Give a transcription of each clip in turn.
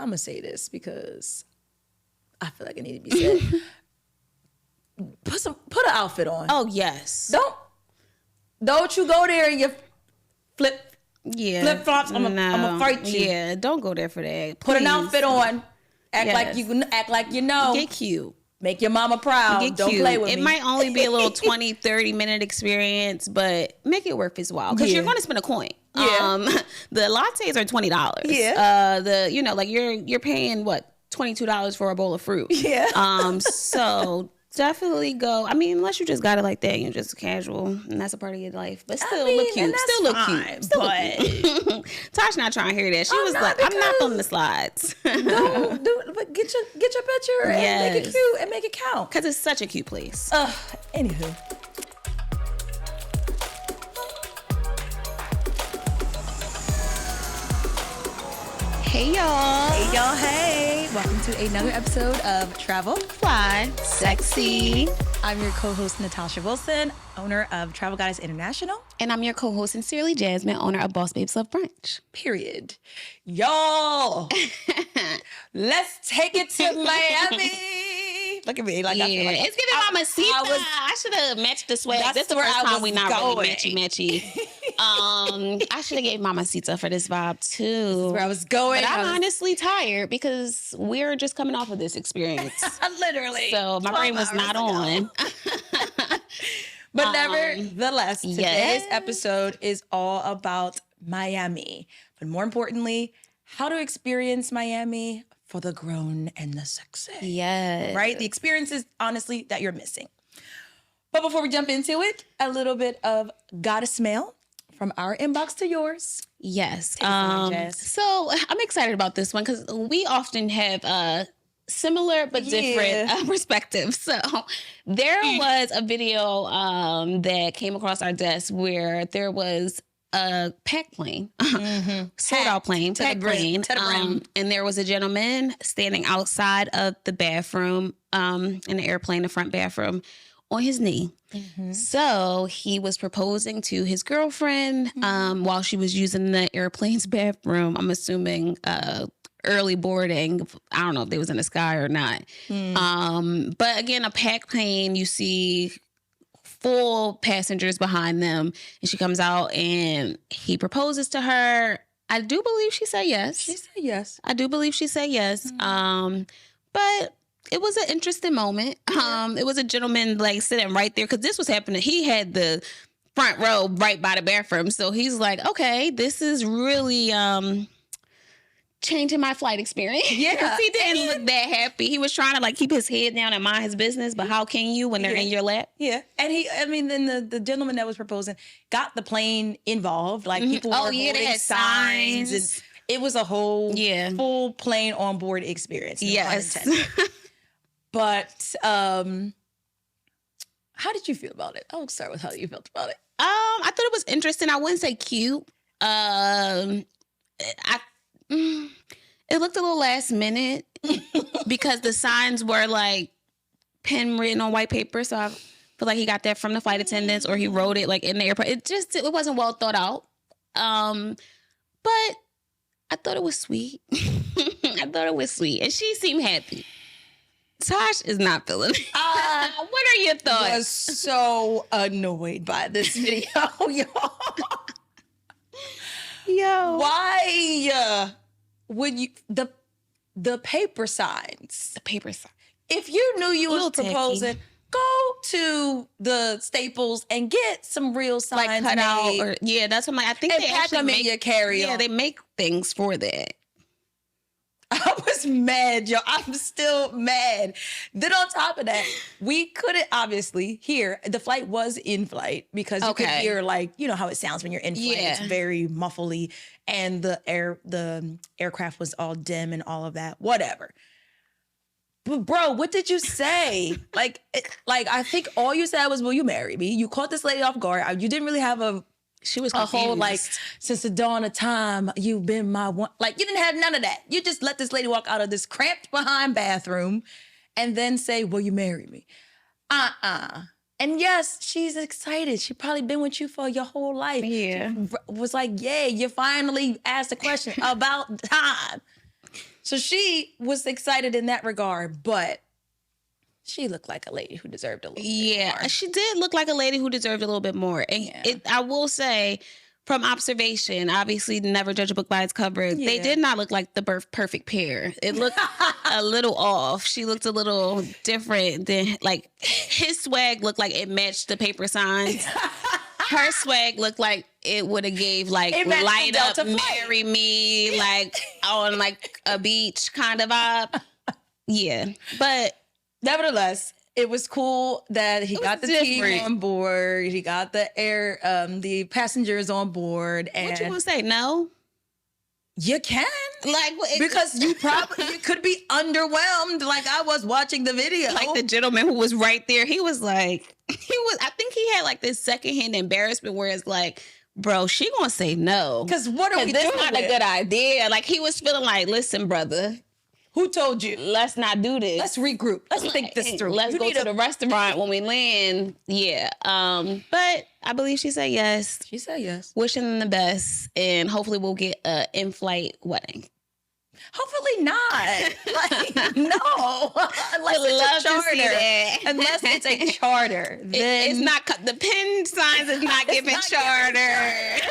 I'm going to say this because I feel like it need to be said. Put an outfit on. Oh, yes. Don't you go there in your flip-flops. I'm gonna fight you. Yeah, don't go there for that. Put an outfit on. Act like you know. Get cute. Make your mama proud. Get Don't cute. play with me. It might only be a little 20, 30-minute experience, but make it worth its while. Because you're going to spend a coin. Yeah. The lattes are $20. Yeah. You're paying what? $22 for a bowl of fruit. Yeah. So definitely go. I mean, unless you just got it like that, you're just casual, and that's a part of your life. But still look cute. Still look cute. Still look cute. Tosh not trying to hear that. She was like, I'm not on the slides. No, but get your picture and make it cute and make it count. Because it's such a cute place. Anywho. Hey y'all. Hey y'all, hey. Welcome to another episode of Travel, Fly, Sexy. I'm your co-host, Natasha Wilson, owner of Travel Goddess International. And I'm your co-host, sincerely, Jasmine, owner of Boss Babes Love Brunch. Period. Y'all, let's take it to Miami. Look at me. Like, yeah, I feel like it's giving Mamacita. I should have matched the swag. This is the first time we not really matchy. I should have gave Mamacita for this vibe too. This is where I was going. But I'm honestly tired because we're just coming off of this experience. Literally. So my brain was not on. But nevertheless, today's episode is all about Miami. But more importantly, how to experience Miami for the grown and the sexy. Yes. Right? The experiences, honestly, that you're missing. But before we jump into it, a little bit of goddess mail from our inbox to yours. Yes. So I'm excited about this one because we often have similar but different perspectives. So there was a video that came across our desk where there was a packed plane, sold out plane, packed plane, and there was a gentleman standing outside of the bathroom in the airplane, the front bathroom, on his knee. So he was proposing to his girlfriend while she was using the airplane's bathroom. I'm assuming early boarding. I don't know if they was in the sky or not. But again, a packed plane, you see full passengers behind them, and she comes out and he proposes to her. I do believe she said yes. She said yes. I do believe she said yes. But it was an interesting moment. It was a gentleman like sitting right there because this was happening. He had the front row right by the bathroom. So he's like, okay, this is really changing my flight experience. Yeah. He didn't look that happy. He was trying to like keep his head down and mind his business, but how can you when they're in your lap? Yeah. And then the gentleman that was proposing got the plane involved. Like people were holding they had signs. And it was a whole full plane on board experience. Yes. But how did you feel about it? I'll start with how you felt about it. I thought it was interesting. I wouldn't say cute. It looked a little last minute because the signs were like pen written on white paper. So I feel like he got that from the flight attendants or he wrote it like in the airport. It wasn't well thought out. But I thought it was sweet. And she seemed happy. Tosh is not feeling it. What are your thoughts? I was so annoyed by this video, y'all. Yo. Why would you the paper signs? The paper sign. If you knew you was proposing, tacky. go to the Staples and get some real signs like cut out. made. That's what I think and they pack actually them in your carry-on. Yeah, they make things for that. I was mad, yo. I'm still mad. Then on top of that, we couldn't obviously hear. The flight was in flight because you could hear like, you know how it sounds when you're in flight. It's very muffly and the aircraft was all dim and all of that. Whatever. But bro, what did you say? like I think all you said was, "Will you marry me?" You caught this lady off guard. You didn't really have she was a confused. whole like, since the dawn of time, you've been my one. Like, you didn't have none of that. You just let this lady walk out of this cramped behind bathroom and then say, "Will you marry me?" And yes, she's excited. She probably been with you for your whole life. Yeah. She was like, "Yeah, you finally asked a question about time." So she was excited in that regard, but she looked like a lady who deserved a little bit more. She did look like a lady who deserved a little bit more. And I will say, from observation, obviously never judge a book by its cover. Yeah. They did not look like the perfect pair. It looked a little off. She looked a little different than, like, his swag looked like it matched the paper signs. Her swag looked like it would have gave, like, light up, marry me, like, on, like, a beach kind of vibe. Yeah. But nevertheless, it was cool that he got the team on board. He got the passengers on board. And what you gonna say? No, you can, like, because you could be underwhelmed, like I was watching the video. Like the gentleman who was right there, he was like, I think he had like this secondhand embarrassment where it's like, bro, she gonna say no because what are we doing? That's not a good idea. Like he was feeling like, listen, brother. Who told you? Let's not do this. Let's regroup. Let's think this through. Let's go to the restaurant when we land. Yeah. But I believe she said yes. She said yes. Wishing them the best. And hopefully we'll get an in-flight wedding. Hopefully not. Like, no. Unless it's a charter. Unless it's a charter. Then it's not, the pin signs is not giving charter.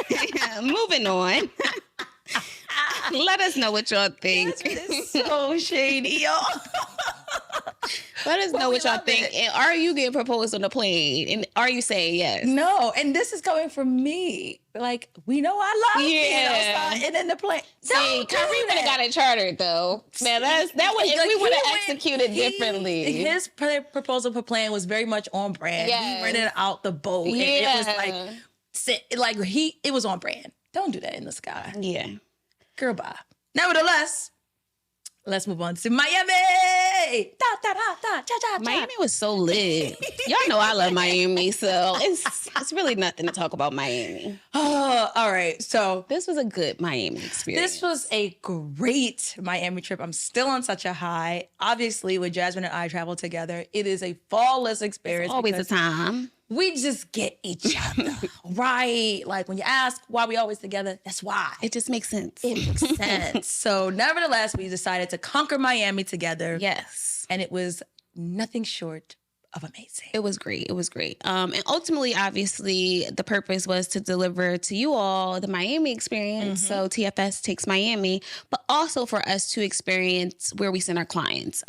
Yeah, moving on. Let us know what y'all think. It's so shady, y'all. Let us know what y'all think. And are you getting proposed on the plane? And are you saying yes? No. And this is coming from me. Like, we know I love and in the plane. See, Kyrie would have got it chartered, though. Man, that would, if we would have executed differently. His proposal for plan was very much on brand. Yes. He rented out the boat. Yeah. And it was like, it was on brand. Don't do that in the sky. Yeah. Girl, bye. Nevertheless, let's move on to Miami. Miami was so lit. Y'all know I love Miami, so it's really nothing to talk about Miami. Oh, all right. So this was a good Miami experience. This was a great Miami trip. I'm still on such a high. Obviously, when Jasmine and I travel together, it is a flawless experience. It's always a time. We just get each other, right? Like when you ask why we always together, that's why. It just makes sense. It makes sense. So nevertheless, we decided to conquer Miami together. Yes. And it was nothing short of amazing. It was great. It was great. And ultimately, obviously, the purpose was to deliver to you all the Miami experience. Mm-hmm. So TFS takes Miami, but also for us to experience where we send our clients.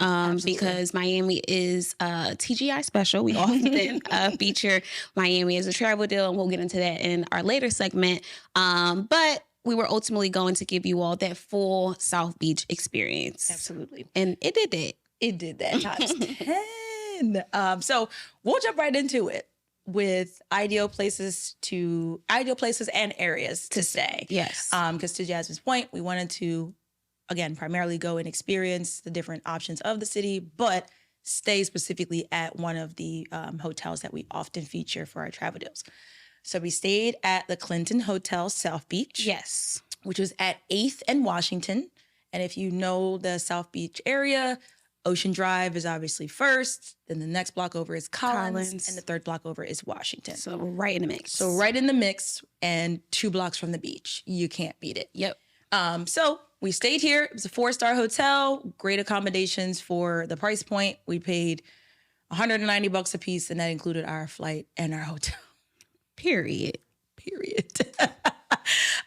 Because Miami is TGI special. We often feature Miami as a travel deal, and we'll get into that in our later segment. But we were ultimately going to give you all that full South Beach experience. Absolutely. And it did that. It did that times 10. So we'll jump right into it with ideal places and areas to stay. Yes. Because to Jasmine's point, we wanted to, again, primarily go and experience the different options of the city, but stay specifically at one of the hotels that we often feature for our travel deals. So we stayed at the Clinton Hotel South Beach. Yes. Which was at 8th and Washington. And if you know the South Beach area, Ocean Drive is obviously first. Then the next block over is Collins. And the third block over is Washington. So we're right in the mix. So right in the mix and 2 blocks from the beach. You can't beat it. Yep. So we stayed here. It was a 4-star hotel. Great accommodations for the price point. We paid $190 a piece, and that included our flight and our hotel. Period.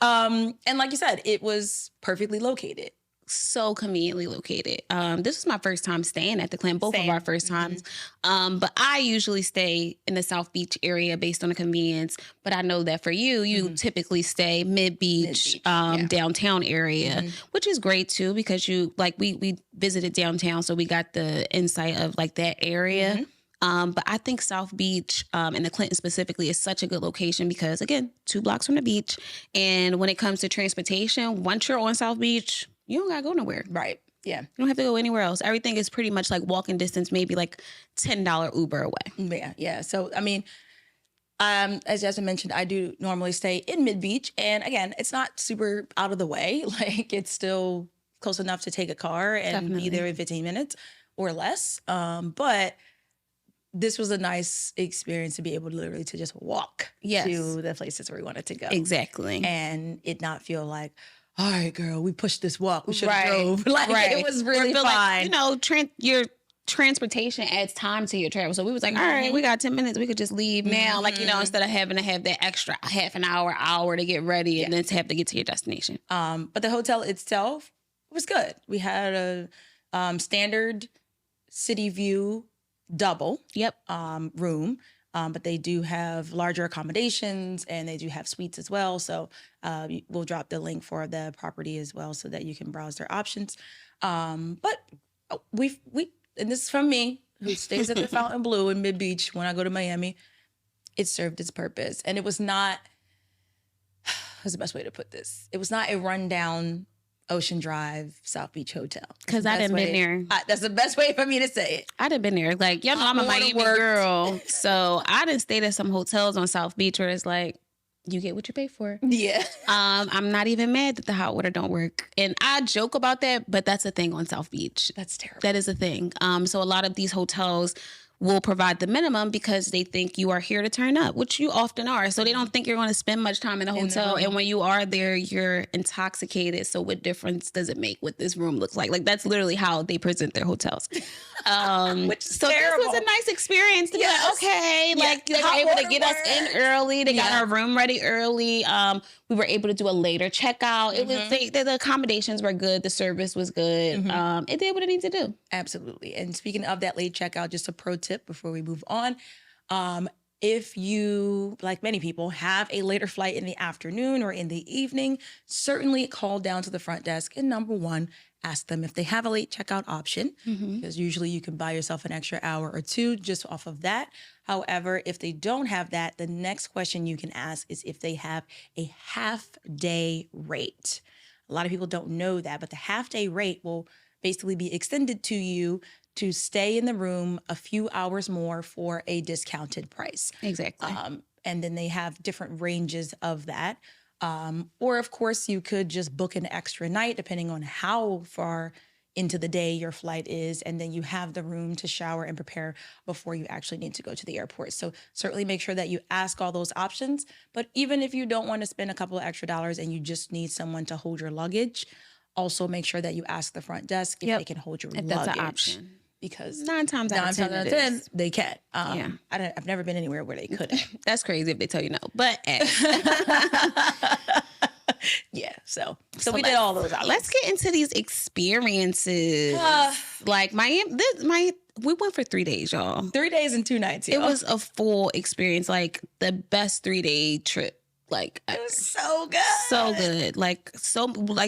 And like you said, it was perfectly located. So conveniently located. This was my first time staying at the Clinton, both of our first times. But I usually stay in the South Beach area based on the convenience. But I know that for you typically stay mid-beach, downtown area, which is great too, because we visited downtown, so we got the insight of like that area. But I think South Beach and the Clinton specifically is such a good location because, again, 2 blocks from the beach. And when it comes to transportation, once you're on South Beach, you don't got to go nowhere. Right. Yeah. You don't have to go anywhere else. Everything is pretty much like walking distance, maybe like $10 Uber away. Yeah. So, I mean, as Jasmine mentioned, I do normally stay in mid-beach. And again, it's not super out of the way. Like, it's still close enough to take a car and be there in 15 minutes or less. But this was a nice experience to be able to literally to just walk to the places where we wanted to go. Exactly. And it not feel like, all right, girl, we pushed this walk. We should have drove. Like, it was really fine. Like, you know, your transportation adds time to your travel. So we was like, all right, we got 10 minutes. We could just leave now. Like, you know, instead of having to have that extra half an hour to get ready and then to have to get to your destination. But the hotel itself was good. We had a standard city view double room. But they do have larger accommodations and they do have suites as well. So we'll drop the link for the property as well so that you can browse their options. But and this is from me, who stays at the Fontainebleau in Mid-Beach when I go to Miami. It served its purpose. And it was not, what's the best way to put this? It was not a rundown Ocean Drive, South Beach hotel. Because I done been there. That's the best way for me to say it. I done been there. Like, y'all know I'm a Miami girl. So I done stayed at some hotels on South Beach where it's like, you get what you pay for. Yeah. I'm not even mad that the hot water don't work. And I joke about that, but that's a thing on South Beach. That's terrible. That is a thing. So a lot of these hotels will provide the minimum because they think you are here to turn up, which you often are. So they don't think you're going to spend much time in a hotel. And when you are there, you're intoxicated. So what difference does it make what this room looks like? Like, that's literally how they present their hotels. Which is terrible. This was a nice experience to be like, okay, like they were able to get us in early. They got our room ready early. We were able to do a later checkout. It was the accommodations were good. The service was good. It did what it needed to do. Absolutely. And speaking of that late checkout, just a pro tip before we move on. If you, like many people, have a later flight in the afternoon or in the evening, certainly call down to the front desk and number one, ask them if they have a late checkout option, because usually you can buy yourself an extra hour or two just off of that. However, if they don't have that, the next question you can ask is if they have a half-day rate. A lot of people don't know that, but the half-day rate will basically be extended to you to stay in the room a few hours more for a discounted price. Exactly. And then they have different ranges of that. Or, of course, you could just book an extra night, depending on how far into the day your flight is, and then you have the room to shower and prepare before you actually need to go to the airport. So certainly make sure that you ask all those options. But even if you don't want to spend a couple of extra dollars and you just need someone to hold your luggage, also make sure that you ask the front desk if they can hold your luggage. That's an option. Because 9 times out of 10, they can. I've never been anywhere where they couldn't. That's crazy if they tell you no. But yeah, so we did all those options. Let's get into these experiences. Like Miami, we went for 3 days, y'all. 3 days and 2 nights. Y'all. It was a full experience, like the best 3-day trip. Like, it was so good. So good. Like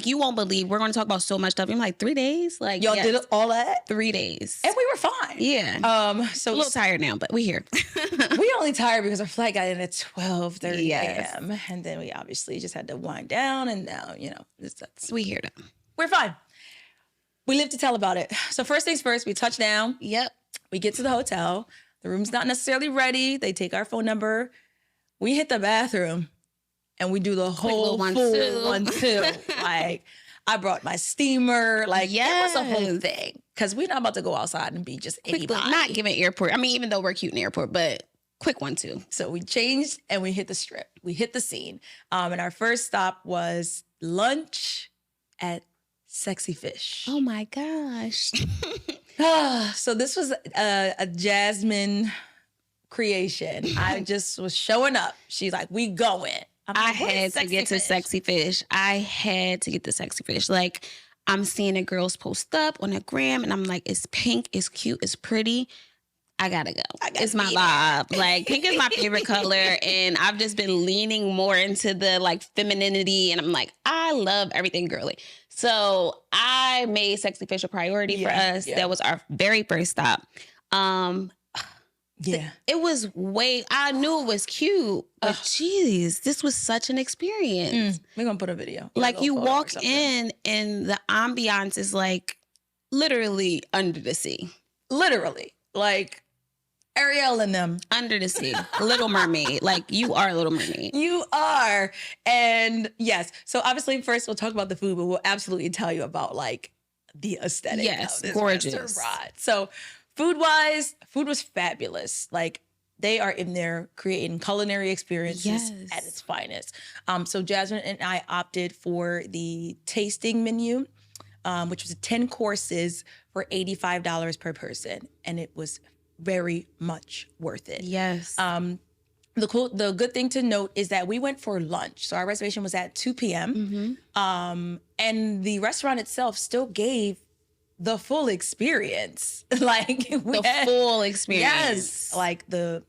you won't believe. We're going to talk about so much stuff. I'm like, 3 days? Like, y'all did all that? 3 days. And we were fine. Yeah. So a little tired now, but we here. We only tired because our flight got in at 12:30 a.m. And then we obviously just had to wind down. And now, we here now. We're fine. We live to tell about it. So first things first, we touch down. Yep. We get to the hotel. The room's not necessarily ready. They take our phone number. We hit the bathroom. And we do the whole full 1, 2. Like, I brought my steamer. Like, it was a whole thing. Because we're not about to go outside and be just anybody. Not giving airport. I mean, even though we're cute in the airport, but quick 1, 2. So we changed and we hit the strip. We hit the scene. And our first stop was lunch at Sexy Fish. Oh, my gosh. So this was a Jasmine creation. I just was showing up. She's like, we going. I had to get to Sexy Fish. I had to get to Sexy Fish. Like, I'm seeing the girls post up on the gram, and I'm like, it's pink, it's cute, it's pretty. I gotta go. It's my vibe. Like, pink is my favorite color, and I've just been leaning more into the, like, femininity, and I'm like, I love everything girly. So I made Sexy Fish a priority for us. That was our very first stop. It was I knew it was cute, but geez, this was such an experience. We're going to put a video. Like, you walk in and the ambiance is like literally under the sea. Literally. Like Ariel and them. Under the sea. Little Mermaid. Like, you are Little Mermaid. You are. And yes. So obviously first we'll talk about the food, but we'll absolutely tell you about like the aesthetic of this gorgeous restaurant. So food was fabulous. Like, They are in there creating culinary experiences at its finest. So Jasmine and I opted for the tasting menu, which was 10 courses for $85 per person. And it was very much worth it. Yes. The good thing to note is that we went for lunch. So our reservation was at 2 p.m. And the restaurant itself still gave the full experience. Like full experience. Yes. Like the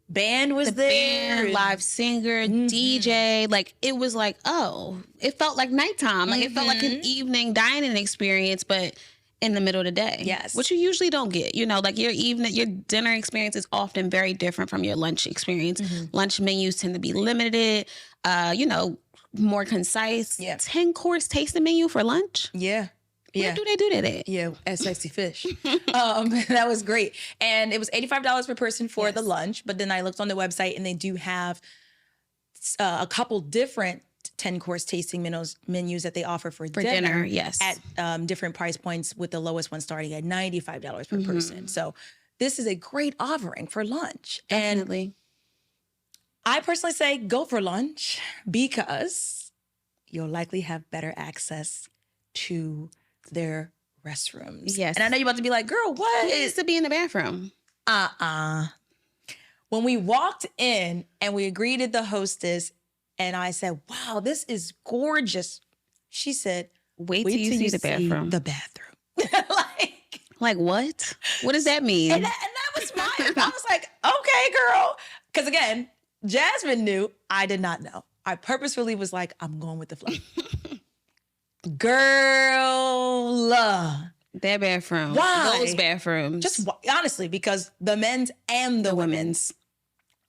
band was there. Band, live singer, DJ. Like it was like, it felt like nighttime. Like it felt like an evening dining experience, but in the middle of the day. Yes. Which you usually don't get. You know, like your dinner experience is often very different from your lunch experience. Lunch menus tend to be limited, more concise. 10-course tasting menu for lunch? Yeah. Where do they do that at? Yeah, at 𝗥𝗱𝗃𝗃. That was great. And it was $85 per person for the lunch. But then I looked on the website and they do have a couple different 10-course tasting menus that they offer for dinner. Yes. At different price points, with the lowest one starting at $95 per person. So this is a great offering for lunch. Definitely. And I personally say go for lunch because you'll likely have better access to their restrooms. Yes. And I know you're about to be like, girl, what? Who needs to be in the bathroom? When we walked in and we greeted the hostess and I said, wow, this is gorgeous. She said, wait till you see the bathroom. The bathroom. Like what? What does that mean? And that was mine. I was like, okay, girl. Because again, Jasmine knew. I did not know. I purposefully was like, I'm going with the flow. Girl, that bathroom. Why? Those bathrooms. Just honestly, because the men's and the women's.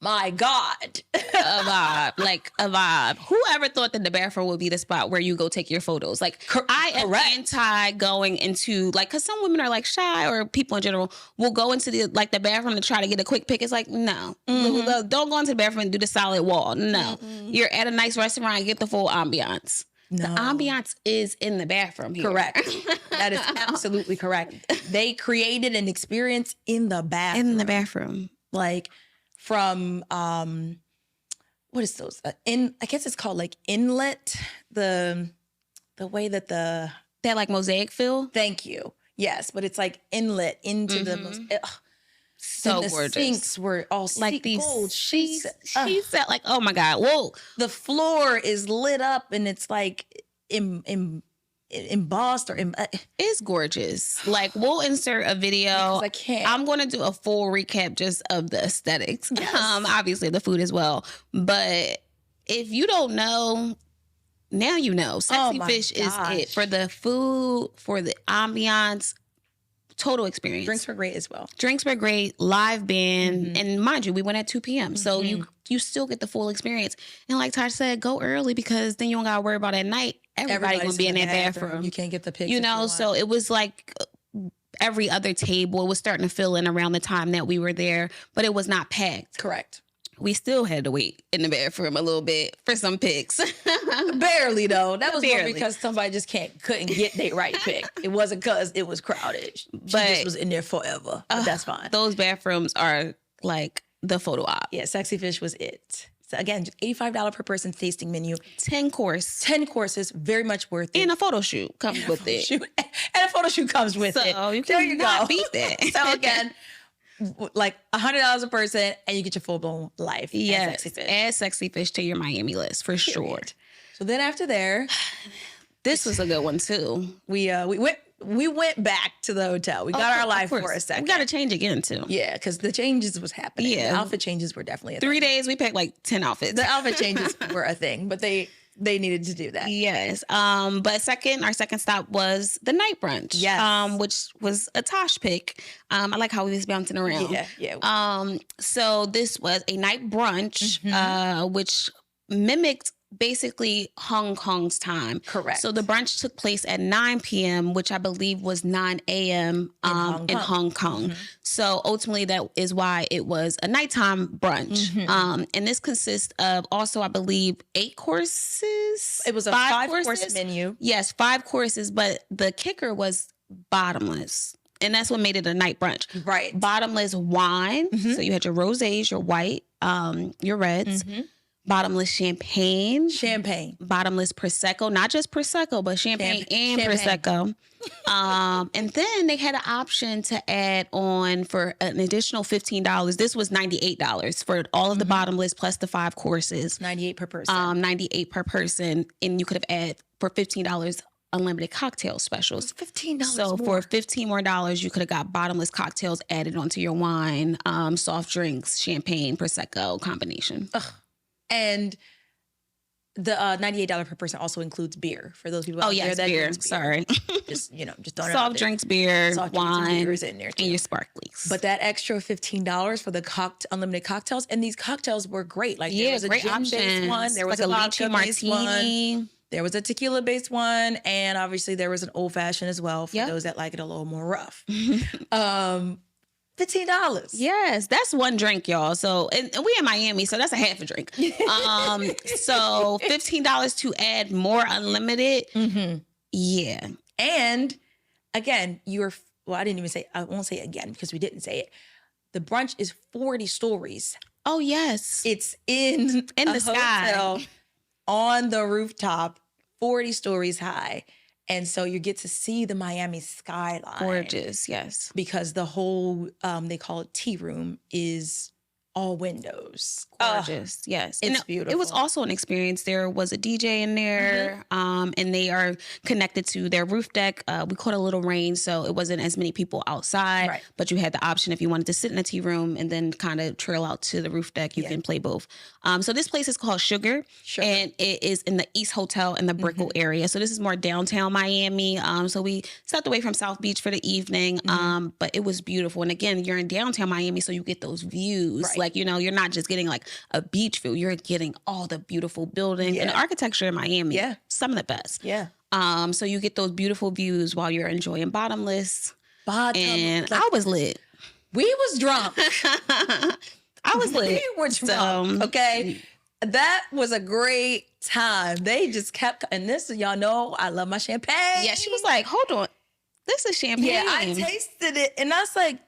My God. A vibe. Whoever thought that the bathroom would be the spot where you go take your photos? Like, I am anti going into, like, because some women are like shy, or people in general will go into the bathroom to try to get a quick pic. It's like, no. Don't go into the bathroom and do the solid wall. No. You're at a nice restaurant and get the full ambiance. No. The ambiance is in the bathroom here. Correct. That is absolutely correct. They created an experience in the bathroom. In the bathroom. Like from, what is those? I guess it's called like inlet. The way that that like mosaic feel? Thank you. Yes, but it's like inlet into the mosaic. So gorgeous. The sinks were all like these gold. She said, like, oh my God, whoa. The floor is lit up and it's like embossed or it's gorgeous. Like, we'll insert a video. I can't. I'm going to do a full recap just of the aesthetics. Yes. Obviously the food as well. But if you don't know, now you know. 𝗥𝗱𝗃𝗃𝗃 is it for the food, for the ambiance. Total experience. Drinks were great as well. Drinks were great. Live band. And mind you, we went at 2 p.m. So you still get the full experience. And like Tasha said, go early because then you don't got to worry about at night. Everybody's going to be in that bathroom. You can't get the picture. You know, so it was like every other table. It was starting to fill in around the time that we were there, but it was not packed. Correct. We still had to wait in the bathroom a little bit for some pics. Barely though. That was more because somebody just couldn't get their right pic. It wasn't because it was crowded. She just was in there forever. But that's fine. Those bathrooms are like the photo op. Yeah, 𝗥𝗱𝗃𝗃 was it. So again, just $85 per person tasting menu. 10 courses, very much worth it. And a photo shoot comes with it. And a photo shoot comes with it. So you cannot beat that. So again, like $100 a person and you get your full-blown life. Yes, add 𝗥𝗱𝗃𝗃 to your Miami list for sure. So then after there, this was a good one too. We went back to the hotel. We got our life for a second. We got to change again too. Yeah, because the changes was happening. Yeah, the outfit changes were definitely a thing. 3 days we packed like 10 outfits. The outfit changes were a thing, but they needed to do that. Yes. But our second stop was the night brunch. Yes. Which was a Tosh pick. I like how we was bouncing around. Yeah. So this was a night brunch, which mimicked basically Hong Kong's time. Correct. So the brunch took place at 9 p.m., which I believe was 9 a.m. in Hong Kong. So ultimately that is why it was a nighttime brunch. And this consists of also, I believe, 8 courses. It was a 5-course menu. Yes, 5 courses, but the kicker was bottomless. And that's what made it a night brunch. Right. Bottomless wine. So you had your rosés, your white, your reds. Bottomless champagne. Bottomless Prosecco. Not just Prosecco, but champagne and Prosecco. And then they had an option to add on for an additional $15. This was $98 for all of the bottomless plus the 5 courses. $98 per person. $98 per person. And you could have added for $15 unlimited cocktail specials. $15 So more. for $15 more, you could have got bottomless cocktails added onto your wine, soft drinks, champagne, Prosecco combination. Ugh. And the $98 per person also includes beer for those people out there that beer. drinks beer. Sorry. Just throwing it out soft there. drinks, beer, Soft wine, drinks and beers in there too. and your sparklies. But that extra $15 for the unlimited cocktails, and these cocktails were great. Like there was a great gin-based one, there was like a lychee vodka-based martini. one, there was a tequila-based one, and obviously there was an old-fashioned as well for those that like it a little more rough. $15. Yes, that's one drink, y'all. So, and we in Miami, so that's a half a drink. So $15 to add more unlimited. Yeah. And again, I didn't even say, I won't say it again because we didn't say it. The brunch is 40 stories. Oh, yes. It's in the sky. Hotel on the rooftop, 40 stories high. And so you get to see the Miami skyline. Gorgeous, yes. Because the whole, they call it tea room, is all windows. Gorgeous, yes. It's beautiful. It was also an experience. There was a DJ in there, and they are connected to their roof deck. We caught a little rain, so it wasn't as many people outside, but you had the option if you wanted to sit in a tea room and then kind of trail out to the roof deck, you can play both. So this place is called Sugar, and it is in the East Hotel in the Brickell area. So this is more downtown Miami. So we stepped away from South Beach for the evening, but it was beautiful. And again, you're in downtown Miami, so you get those views. Like, you know, you're not just getting like a beach view, you're getting all the beautiful buildings and the architecture in Miami. Some of the best. So you get those beautiful views while you're enjoying bottomless. And I was lit. We was drunk. I was lit. We were drunk. Okay. That was a great time. They just kept, and this, y'all know, I love my champagne. Yeah, she was like, hold on. This is champagne. Yeah, I tasted it and I was like,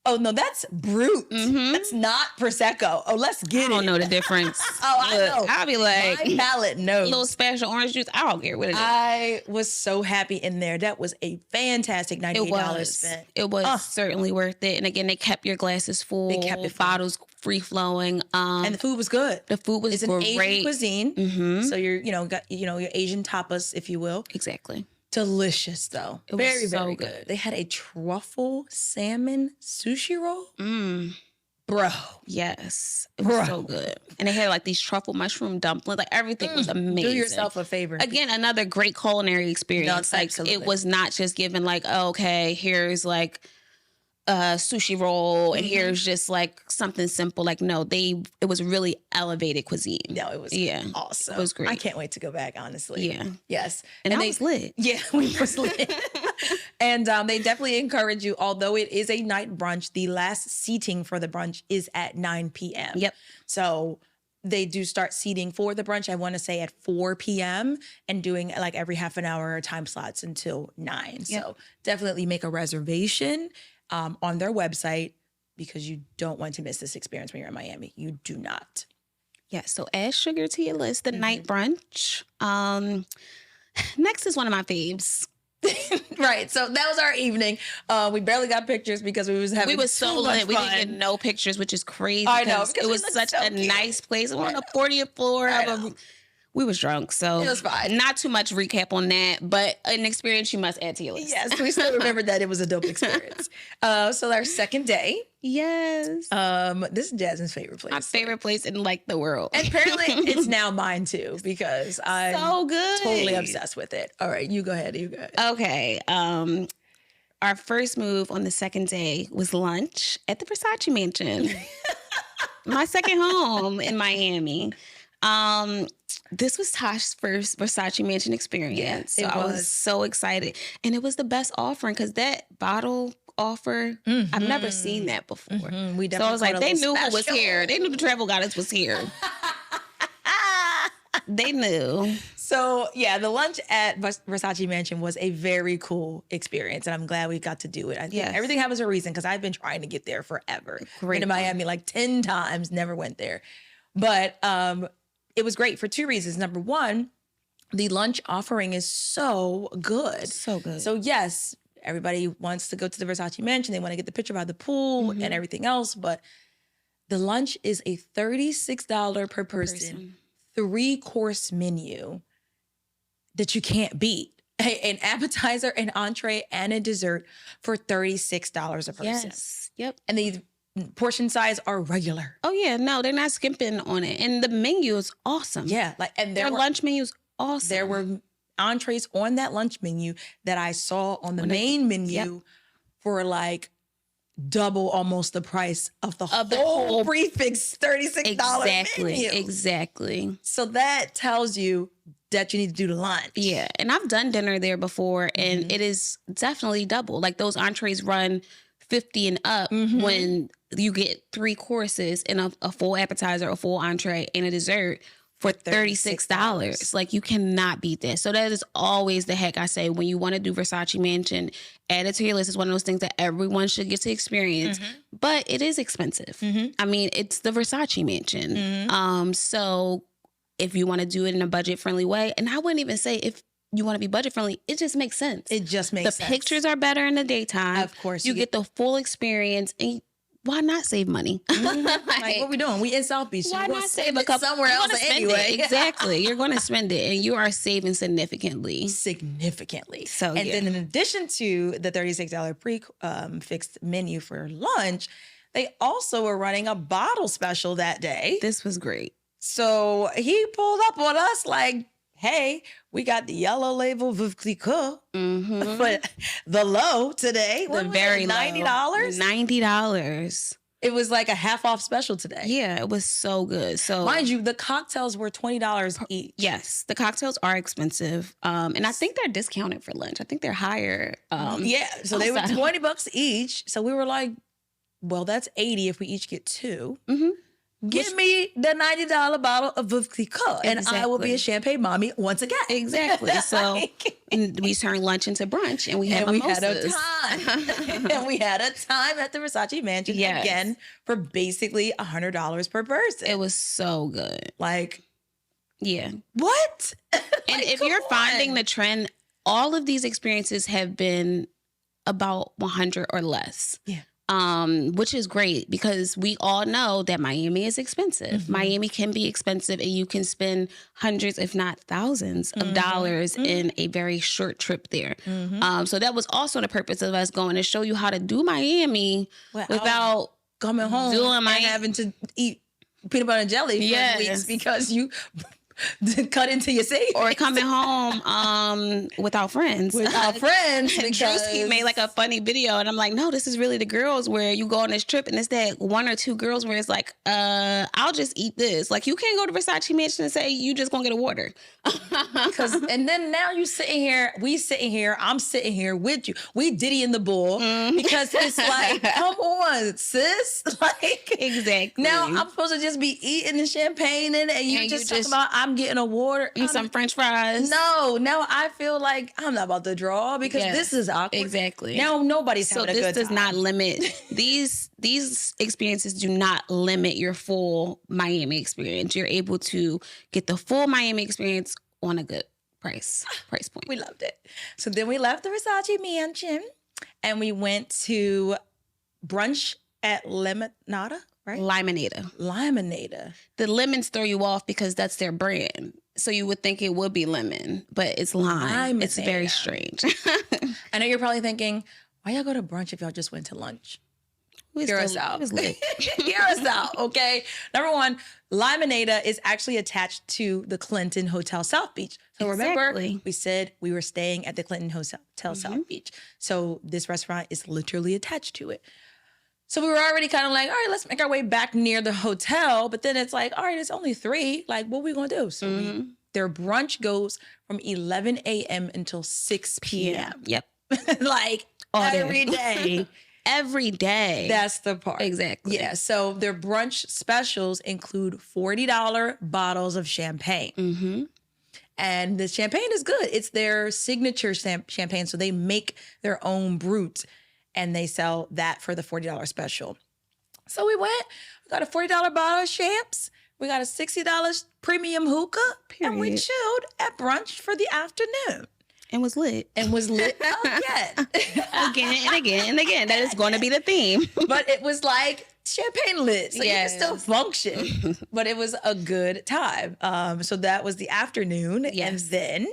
oh, no, that's brute. That's not Prosecco. Oh, let's get it. I don't know the difference. I know. I'll be like, my palate knows. A little special orange juice. I don't care what it is. I was so happy in there. That was a fantastic $98 spent. It was certainly worth it. And again, they kept your glasses full. They kept it bottles free flowing. And the food was good. The food was great. It's an Asian cuisine. So you're, got your Asian tapas, if you will. Exactly. Delicious though. It was so very good. They had a truffle salmon sushi roll. Bro. Yes. It was so good. And they had like these truffle mushroom dumplings. Like everything was amazing. Do yourself a favor. Again, another great culinary experience. No, like absolutely. It was not just given like, oh, okay, here's like a sushi roll and here's just like something simple. Like, no, it was really elevated cuisine. No, it was awesome. It was great. I can't wait to go back, honestly. Yeah. Yes. And I was lit. Yeah, we was lit. And they definitely encourage you, although it is a night brunch, the last seating for the brunch is at 9 p.m. Yep. So they do start seating for the brunch, I want to say at 4 p.m. and doing like every half an hour time slots until 9. Yep. So definitely make a reservation on their website because you don't want to miss this experience when you're in Miami. You do not. Yeah, so add sugar to your list, the night brunch. Next is one of my faves. Right. So that was our evening. We barely got pictures because we was having so lit. We didn't get no pictures, which is crazy. I know. Because it was such a nice place. We were on the 40th floor. We was drunk, so it was fine. Not too much recap on that, but an experience you must add to your list. Yes, we still remember that it was a dope experience. So our second day. Yes. This is Jasmine's favorite place. My favorite place in like the world. And apparently it's now mine too, because I'm so good. Totally obsessed with it. All right, you go ahead. Okay. Our first move on the second day was lunch at the 𝗓𝘂 Mansion. My second home in Miami. This was Tosh's first 𝗓𝘂 Mansion experience. So I was so excited. And it was the best offering because that bottle offer, I've never seen that before. We so I was like, they knew who was here. They knew the travel goddess was here. They knew. So yeah, the lunch at 𝗓𝘂 Mansion was a very cool experience, and I'm glad we got to do it. I think everything happens for a reason, because I've been trying to get there forever. Been to Miami like 10 times, never went there. But it was great for two reasons. Number one, the lunch offering is so good. So good. So yes, everybody wants to go to the 𝗓𝘂 Mansion. They want to get the picture by the pool and everything else, but the lunch is a $36 per person, 3-course menu that you can't beat. An appetizer, an entree, and a dessert for $36 a person. Yes. Yep. And the portion size are regular. Oh yeah, no, they're not skimping on it. And the menu is awesome. Yeah, and their lunch menu is awesome. There were entrees on that lunch menu that I saw on the main menu for like double almost the price of the whole prefix $36 menu. Exactly. So that tells you that you need to do the lunch. Yeah, and I've done dinner there before, and it is definitely double. Like those entrees run $50 and up when you get 3 courses and a full appetizer, a full entree, and a dessert for $36. Like you cannot beat that. So that is always the heck I say when you want to do 𝗓𝘂 Mansion, add it to your list. It's one of those things that everyone should get to experience, but it is expensive. I mean, it's the 𝗓𝘂 Mansion. So if you want to do it in a budget-friendly way, and I wouldn't even say if you want to be budget-friendly, it just makes sense. It just makes sense. The pictures are better in the daytime. Of course. You get the full experience, and why not save money? Like, what are we doing? We in South Beach. Why not save a couple somewhere else anyway? Exactly. You're going to spend it, and you are saving significantly. So, and then in addition to the $36 fixed menu for lunch, they also were running a bottle special that day. This was great. So he pulled up on us like, hey, we got the yellow label 𝗔𝗀 but the low today. The very $90? $90. It was like a half off special today. Yeah, it was so good. So mind you, the cocktails were $20 each. Yes, the cocktails are expensive. And I think they're discounted for lunch. I think they're higher. So they were $20 each. So we were like, well, that's $80 if we each get 2. Give me the $90 bottle of 𝗔𝗀 and I will be a champagne mommy once again. Exactly. So and we turned lunch into brunch, and we had mimosas. We had a time. And we had a time at the 𝗓𝘂 Mansion again for basically $100 per person. It was so good. Like, yeah. What? And if you're finding the trend, all of these experiences have been about 100 or less. Yeah. Which is great because we all know that Miami is expensive. Miami can be expensive, and you can spend hundreds, if not thousands of dollars in a very short trip there. So that was also the purpose of us going to show you how to do Miami without coming home and having to eat peanut butter and jelly for weeks because you cut into your savings. Or coming home without friends. Without friends. And 𝗪𝘀𝘃 made like a funny video, and I'm like, no, this is really the girls where you go on this trip, and it's that 1 or 2 girls where it's like, I'll just eat this. Like, you can't go to 𝗓𝘂 Mansion and say you just gonna get a water. And then now you sitting here, I'm sitting here with you. We Diddy in the bull because it's like, come on, sis. Like, exactly. Now I'm supposed to just be eating the champagne and you just talking about I'm getting a water. And some French fries. No, now I feel like I'm not about to draw because this is awkward. Exactly. Now nobody's having a good time. So this does not limit, these experiences do not limit your full Miami experience. You're able to get the full Miami experience on a good price point. We loved it. So then we left the 𝗓𝘂 Mansion and we went to brunch at Limonada, right? Limonada. The lemons throw you off because that's their brand. So you would think it would be lemon, but it's lime. It's very strange. I know you're probably thinking, why y'all go to brunch if y'all just went to lunch? Hear us out. Hear us out, okay? Number one, Limonada is actually attached to the Clinton Hotel South Beach. So remember, we said we were staying at the Clinton Hotel South Beach. So this restaurant is literally attached to it. So we were already kind of like, all right, let's make our way back near the hotel. But then it's like, all right, it's only 3. Like, what are we going to do? So their brunch goes from 11 a.m. until 6 p.m. Yep. Like, every day. Every day. That's the part. Exactly. Yeah. So their brunch specials include $40 bottles of champagne. And the champagne is good. It's their signature champagne. So they make their own brut and they sell that for the $40 special. So we went, we got a $40 bottle of champs. We got a $60 premium hookah. Period. And we chilled at brunch for the afternoon. And was lit. And was lit again. Again and again and again. That is going to be the theme. But it was like champagne lit. So you can still function. But it was a good time. So that was the afternoon. Yes. And then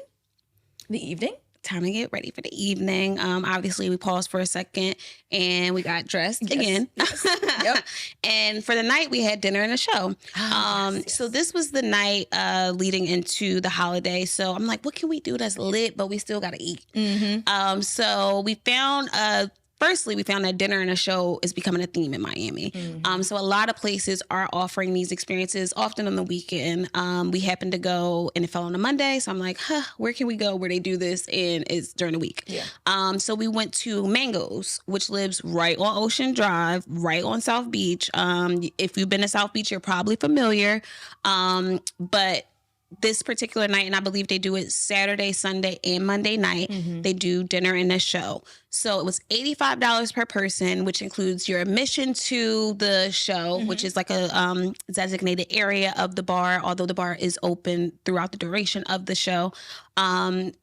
the evening. Time to get ready for the evening. Obviously, we paused for a second and we got dressed again. Yes. Yep. And for the night, we had dinner and a show. So this was the night leading into the holiday. So I'm like, what can we do that's lit, but we still got to eat? Mm-hmm. So we found firstly, we found that dinner and a show is becoming a theme in Miami. Mm-hmm. So a lot of places are offering these experiences, often on the weekend. We happened to go, and it fell on a Monday. So I'm like, where can we go where they do this? And it's during the week. Yeah. So we went to Mango's, which lives right on Ocean Drive, right on South Beach. If you've been to South Beach, you're probably familiar. But this particular night, and I believe they do it Saturday, Sunday, and Monday night, they do dinner and a show. So it was $85 per person, which includes your admission to the show, which is like a designated area of the bar, although the bar is open throughout the duration of the show. And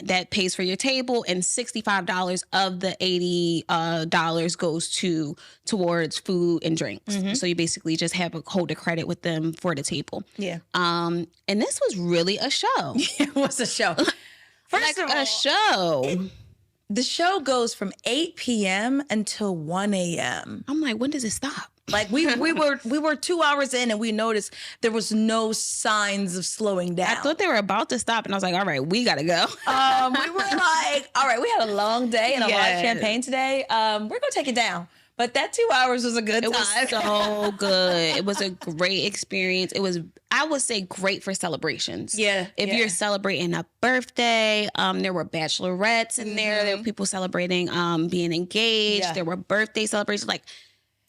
that pays for your table, and $65 of the $80 goes towards food and drinks. So you basically just have a holder credit with them for the table. Yeah. And this was really a show. It was a show. First of all, a show. The show goes from 8 p.m. until 1 a.m. I'm like, when does it stop? Like we were 2 hours in and we noticed there was no signs of slowing down. I thought they were about to stop and I was like, all right, we gotta go. We were like, all right, we had a long day and a lot of champagne today. We're gonna take it down. But that 2 hours was a good time. It was so good. It was a great experience. It was, I would say, great for celebrations. Yeah. If you're celebrating a birthday, there were bachelorettes in there. There were people celebrating being engaged. Yeah. There were birthday celebrations. Like,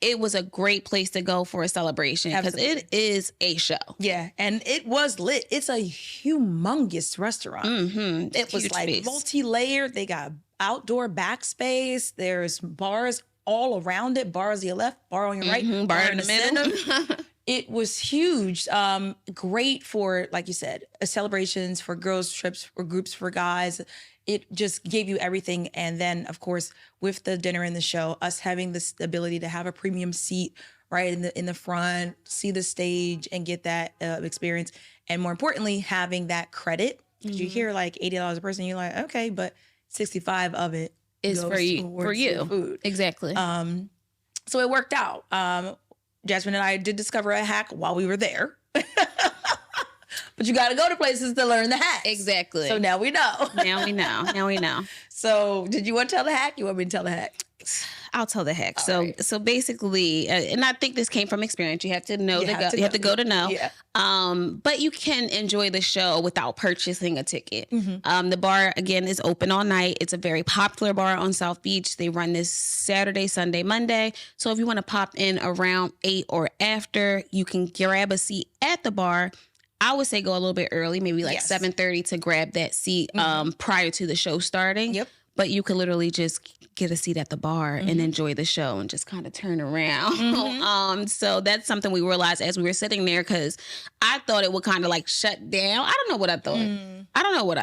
it was a great place to go for a celebration because it is a show. Yeah, and it was lit. It's a humongous restaurant. It was like multi-layered. They got outdoor backspace. There's bars all around it. Bar on your left, bar on your right, bar in the middle. It was huge. Great for, like you said, celebrations, for girls' trips, for groups, for guys. It just gave you everything. And then, of course, with the dinner and the show, us having this ability to have a premium seat right in the front, see the stage and get that experience. And more importantly, having that credit. Because you hear like $80 a person, you're like, okay, but 65 of it is for you. Food. Exactly. So it worked out. Jasmine and I did discover a hack while we were there. But you got to go to places to learn the hacks. Exactly. So now we know. Now we know. So did you want to tell the hack? You want me to tell the hack? I'll tell the hack. So basically, and I think this came from experience. You have to know you have to go to know. Yeah. But you can enjoy the show without purchasing a ticket. The bar, again, is open all night. It's a very popular bar on South Beach. They run this Saturday, Sunday, Monday. So if you want to pop in around 8 or after, you can grab a seat at the bar. I would say go a little bit early, maybe like 7:30 to grab that seat prior to the show starting. Yep. But you could literally just get a seat at the bar and enjoy the show and just kind of turn around. So that's something we realized as we were sitting there, because I thought it would kind of like shut down. I don't know what I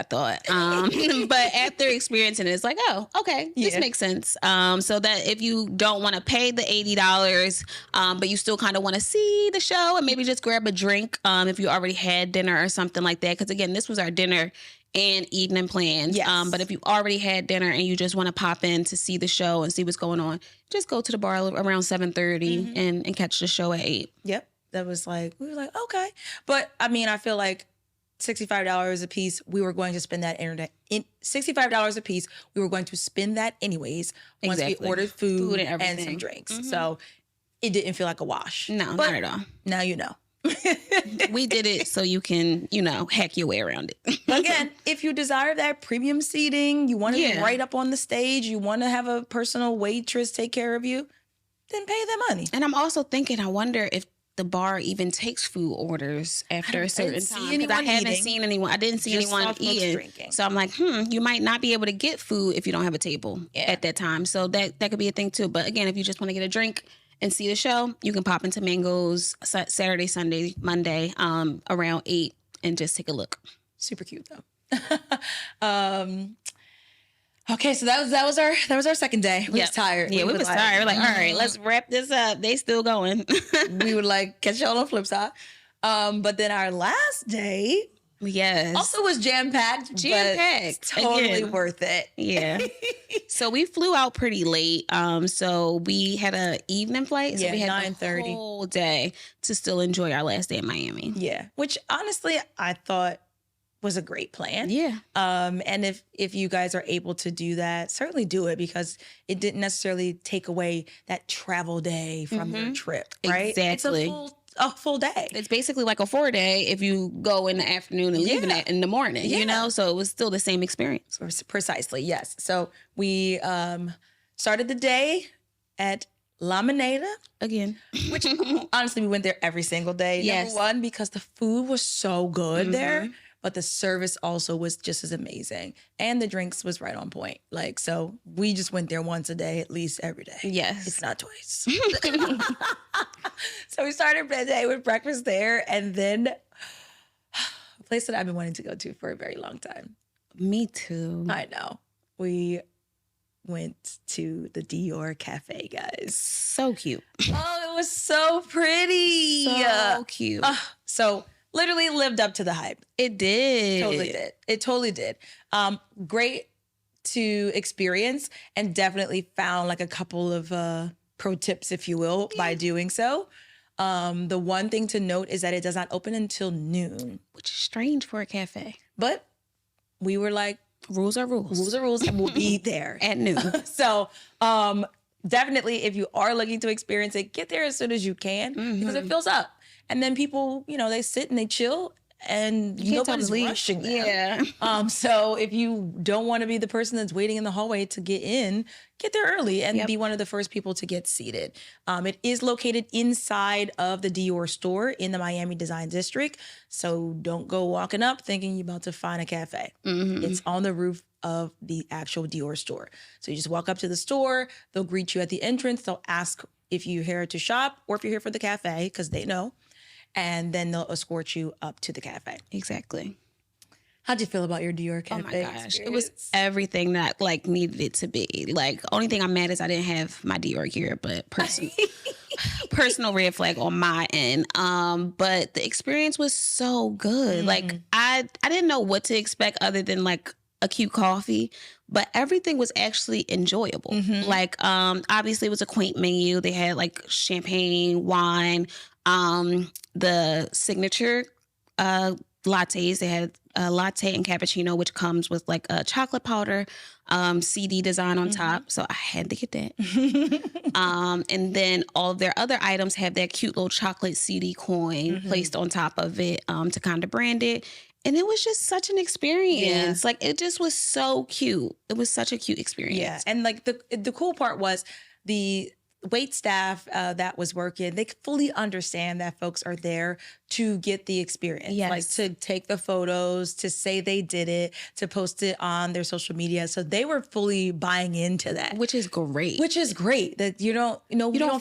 thought. But after experiencing it, it's like, oh, okay, this makes sense. So that if you don't want to pay the $80, but you still kind of want to see the show and maybe just grab a drink if you already had dinner or something like that. Because again, this was our dinner and evening plans. Yes. But if you already had dinner and you just want to pop in to see the show and see what's going on, just go to the bar around 7:30 and catch the show at 8. Yep. That was like, we were like, okay. But I mean, I feel like $65 a piece, we were going to spend that $65 a piece, we were going to spend that anyways once we ordered food and some drinks. So it didn't feel like a wash. No, not at all. Now you know. We did it so you can, hack your way around it. Again, if you desire that premium seating, you want to be right up on the stage, you want to have a personal waitress take care of you, then pay them money. And I'm also thinking, I wonder if the bar even takes food orders after a certain time. Because I haven't seen anyone. I didn't see anyone eating. So I'm like, you might not be able to get food if you don't have a table at that time. So that could be a thing too. But again, if you just want to get a drink and see the show, you can pop into Mango's Saturday, Sunday, Monday, around 8 and just take a look. Super cute though. Okay, so that was our second day. We was tired. Yeah, we was tired. We're like, all right, let's wrap this up. They still going. We would like catch y'all on the flip side. But then our last day, also was jam-packed. Jam-packed. Totally worth it. Yeah. So we flew out pretty late. So we had an evening flight. So we had 9:30 the whole day to still enjoy our last day in Miami. Yeah. Which honestly, I thought was a great plan. Yeah. And if you guys are able to do that, certainly do it, because it didn't necessarily take away that travel day from your trip, right? Exactly. It's a full day. It's basically like a 4-day if you go in the afternoon and leave in the morning, you know? So it was still the same experience. Precisely, yes. So we started the day at La Moneda. Again. Which honestly, we went there every single day. Yes. Number one, because the food was so good there. But the service also was just as amazing. And the drinks was right on point. Like, so we just went there once a day, at least every day. Yes. It's not twice. So we started the day with breakfast there. And then a place that I've been wanting to go to for a very long time. Me too. I know. We went to the Dior Cafe, guys. So cute. Oh, it was so pretty. So cute. So literally lived up to the hype. It did. It totally did. Great to experience, and definitely found like a couple of pro tips, if you will, by doing so. The one thing to note is that it does not open until noon. Which is strange for a cafe. But we were like, rules are rules. Rules are rules, and we'll be there at noon. So definitely, if you are looking to experience it, get there as soon as you can, because it fills up. And then people, you know, they sit and they chill, and nobody's rushing them. Yeah. So if you don't want to be the person that's waiting in the hallway to get in, get there early and be one of the first people to get seated. It is located inside of the Dior store in the Miami Design District. So don't go walking up thinking you're about to find a cafe. It's on the roof of the actual Dior store. So you just walk up to the store. They'll greet you at the entrance. They'll ask if you're here to shop or if you're here for the cafe, because they know. And then they'll escort you up to the cafe. Exactly. How'd you feel about your Dior cafe? Oh my gosh. Experience? It was everything that like needed it to be. Like, only thing I'm mad is I didn't have my Dior gear, but personal red flag on my end. But the experience was so good. Like, I didn't know what to expect other than like a cute coffee, but everything was actually enjoyable. Like, obviously it was a quaint menu. They had like champagne, wine, the signature lattes. They had a latte and cappuccino, which comes with like a chocolate powder CD design on top. So I had to get that. And then all of their other items have that cute little chocolate CD coin placed on top of it to kind of brand it. And it was just such an experience. Like, it just was so cute. It was such a cute experience. Yeah. And like the cool part was the wait staff that was working, they fully understand that folks are there to get the experience. Like, to take the photos, to say they did it, to post it on their social media. So they were fully buying into that. Which is great. That you don't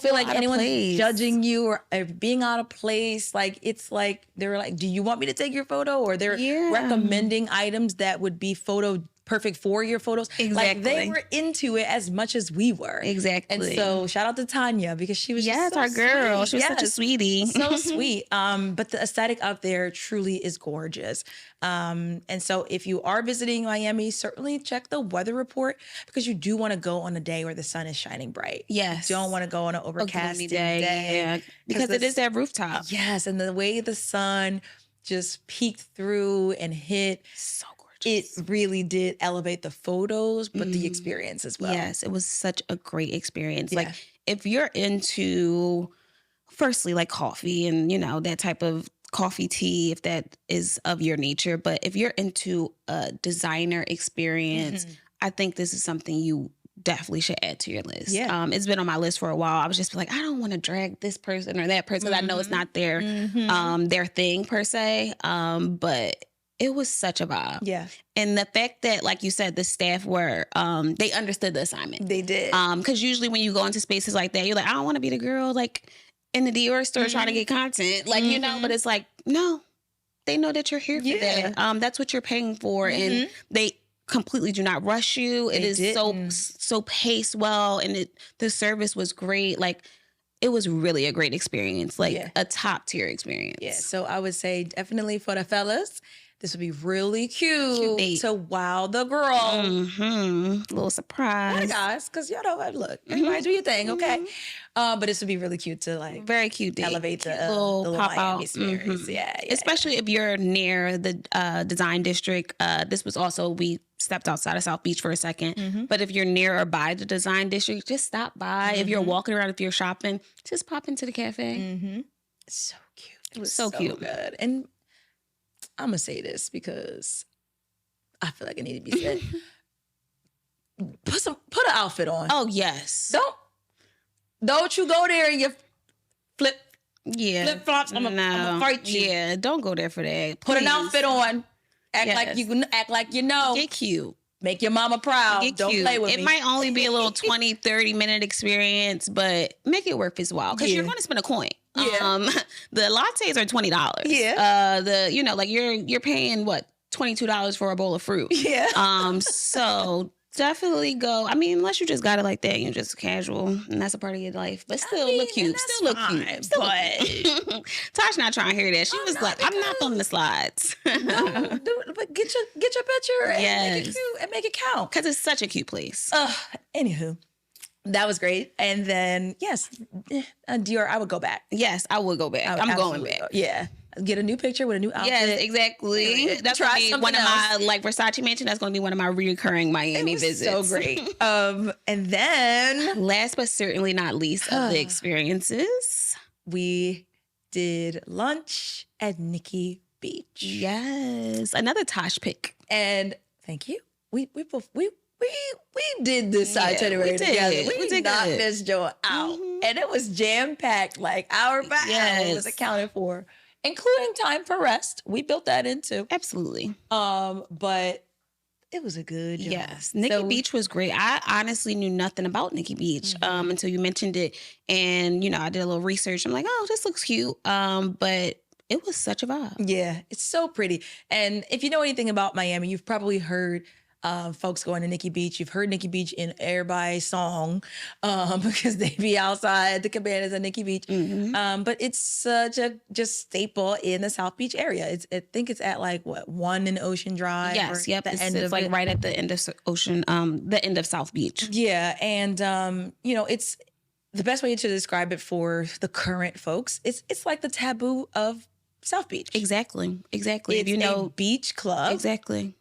feel like anyone's judging you or being out of place. Like, it's like, they're like, do you want me to take your photo? Or they're recommending items that would be photo perfect for your photos. Like, they were into it as much as we were. Exactly. And so shout out to Tanya, because she was just so our girl. Sweet. She was such a sweetie. So sweet. But the aesthetic up there truly is gorgeous. And so if you are visiting Miami, certainly check the weather report, because you do want to go on a day where the sun is shining bright. Yes. You don't want to go on an overcast day. Yeah. Because it is that rooftop. Yes. And the way the sun just peeked through and hit. So gorgeous. It really did elevate the photos, but the experience as well. Yes, it was such a great experience. Like, if you're into, firstly, like coffee and, you know, that type of coffee, tea, if that is of your nature. But if you're into a designer experience, I think this is something you definitely should add to your list. Yeah. It's been on my list for a while. I was just like, I don't want to drag this person or that person because I know it's not their thing per se. But it was such a vibe. Yeah. And the fact that, like you said, the staff were, they understood the assignment. They did. Because usually when you go into spaces like that, you're like, I don't want to be the girl like in the Dior store trying to get content. Like, you know, but it's like, no, they know that you're here for that. That's what you're paying for. And they completely do not rush you. It is so paced well. And the service was great. Like, it was really a great experience. Like a top tier experience. Yeah. So I would say definitely for the fellas, this would be really cute to wow the girl. Little surprise. Hi guys, because y'all know what, look, everybody do your thing, okay? But this would be really cute to like very cute elevate the little pop Miami out experience. Yeah. Especially if you're near the design district. This was also, we stepped outside of South Beach for a second. But if you're near or by the design district, just stop by. If you're walking around, if you're shopping, just pop into the cafe. It's so cute. It was so cute. Good. And I'm gonna say this because I feel like it needed to be said. Put an outfit on. Oh yes. Don't you go there in your flip flops. I'm gonna fight you. Yeah, don't go there for that. Put an outfit on. Act like you know. Get cute. Make your mama proud. Get Don't cute. play with me. It might only be a little 20, 30-minute experience, but make it worth its while because you're going to spend a coin. Yeah. The lattes are $20. Yeah. Like you're paying what, $22 for a bowl of fruit. Yeah. So definitely go. I mean, unless you just got it like that, you're just casual, and that's a part of your life. But still look cute. Still look cute. But Tosh not trying to hear that. She was like, "I'm not on the slides." No, but get your picture and make it cute and make it count because it's such a cute place. Anywho. That was great. And then, yes, Dior, I would go back. Yes, I would go back. I'm going back. Yeah. Get a new picture with a new outfit. Yes, exactly. That's going to be one of my, like Versace mentioned, that's going to be one of my recurring Miami visits. So great. And then, last but certainly not least of the experiences, we did lunch at Nikki Beach. Yes. Another Tosh pick. And thank you. We did this itinerary together. We did knocked this joint out. And it was jam-packed, like hour by hour was accounted for, including time for rest. We built that in too. Absolutely. But it was a good job. Yes. Nikki Beach was great. I honestly knew nothing about Nikki Beach until you mentioned it. And, I did a little research. I'm like, oh, this looks cute. But it was such a vibe. Yeah, it's so pretty. And if you know anything about Miami, you've probably heard folks going to Nikki Beach. You've heard Nikki Beach in everybody's song because they be outside the cabanas at Nikki Beach. But it's such a just staple in the South Beach area. I think it's at like what, 1 in Ocean Drive. Yes, yep. It's like right at the end of Ocean, the end of South Beach. Yeah, and it's the best way to describe it for the current folks. It's like the taboo of South Beach. Exactly. It's a beach club. Exactly.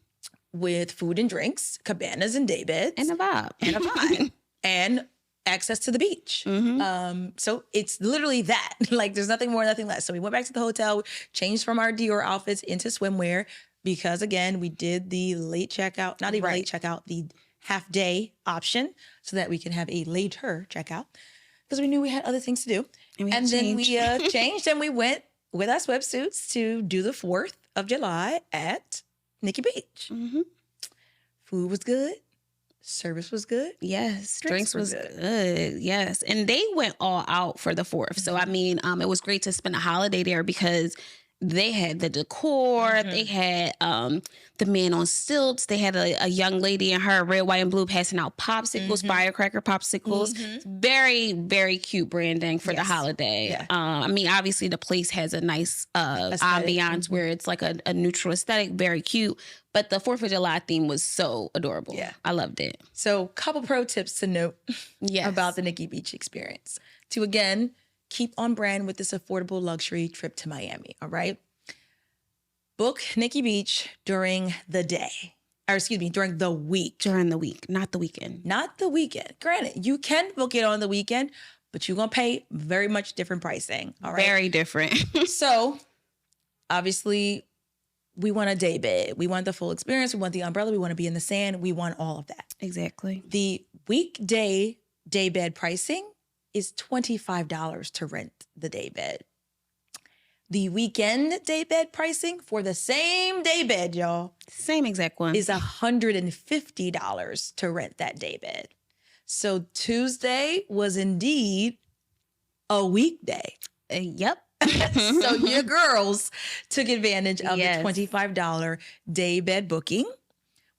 With food and drinks, cabanas and daybeds. And a vibe. And access to the beach. So it's literally that. Like there's nothing more, nothing less. So we went back to the hotel, changed from our Dior outfits into swimwear because again, we did the late checkout, not even late checkout, the half day option so that we can have a later checkout because we knew we had other things to do. And then we changed and we went with our swimsuits to do the 4th of July at Nikki Beach. Food was good. Service was good. Yes. Drinks was good. Yes. And they went all out for the 4th. So, I mean, it was great to spend a holiday there because they had the decor. They had the man on stilts. They had a young lady in her red, white, and blue passing out popsicles, firecracker popsicles. Very, very cute branding for the holiday. Yeah. I mean, obviously the place has a nice ambiance where it's like a neutral aesthetic, very cute. But the 4th of July theme was so adorable. Yeah. I loved it. So couple pro tips to note about the Nikki Beach experience. To again, keep on brand with this affordable luxury trip to Miami, all right? Book Nikki Beach during the day. Or excuse me, during the week. During the week, not the weekend. Not the weekend. Granted, you can book it on the weekend, but you're going to pay very much different pricing, all right? Very different. So, obviously, we want a day bed. We want the full experience. We want the umbrella. We want to be in the sand. We want all of that. Exactly. The weekday day bed pricing is $25 to rent the day bed. The weekend day bed pricing for the same day bed, y'all, same exact one, is $150 to rent that day bed. So Tuesday was indeed a weekday. Yep. So your girls took advantage of the $25 day bed booking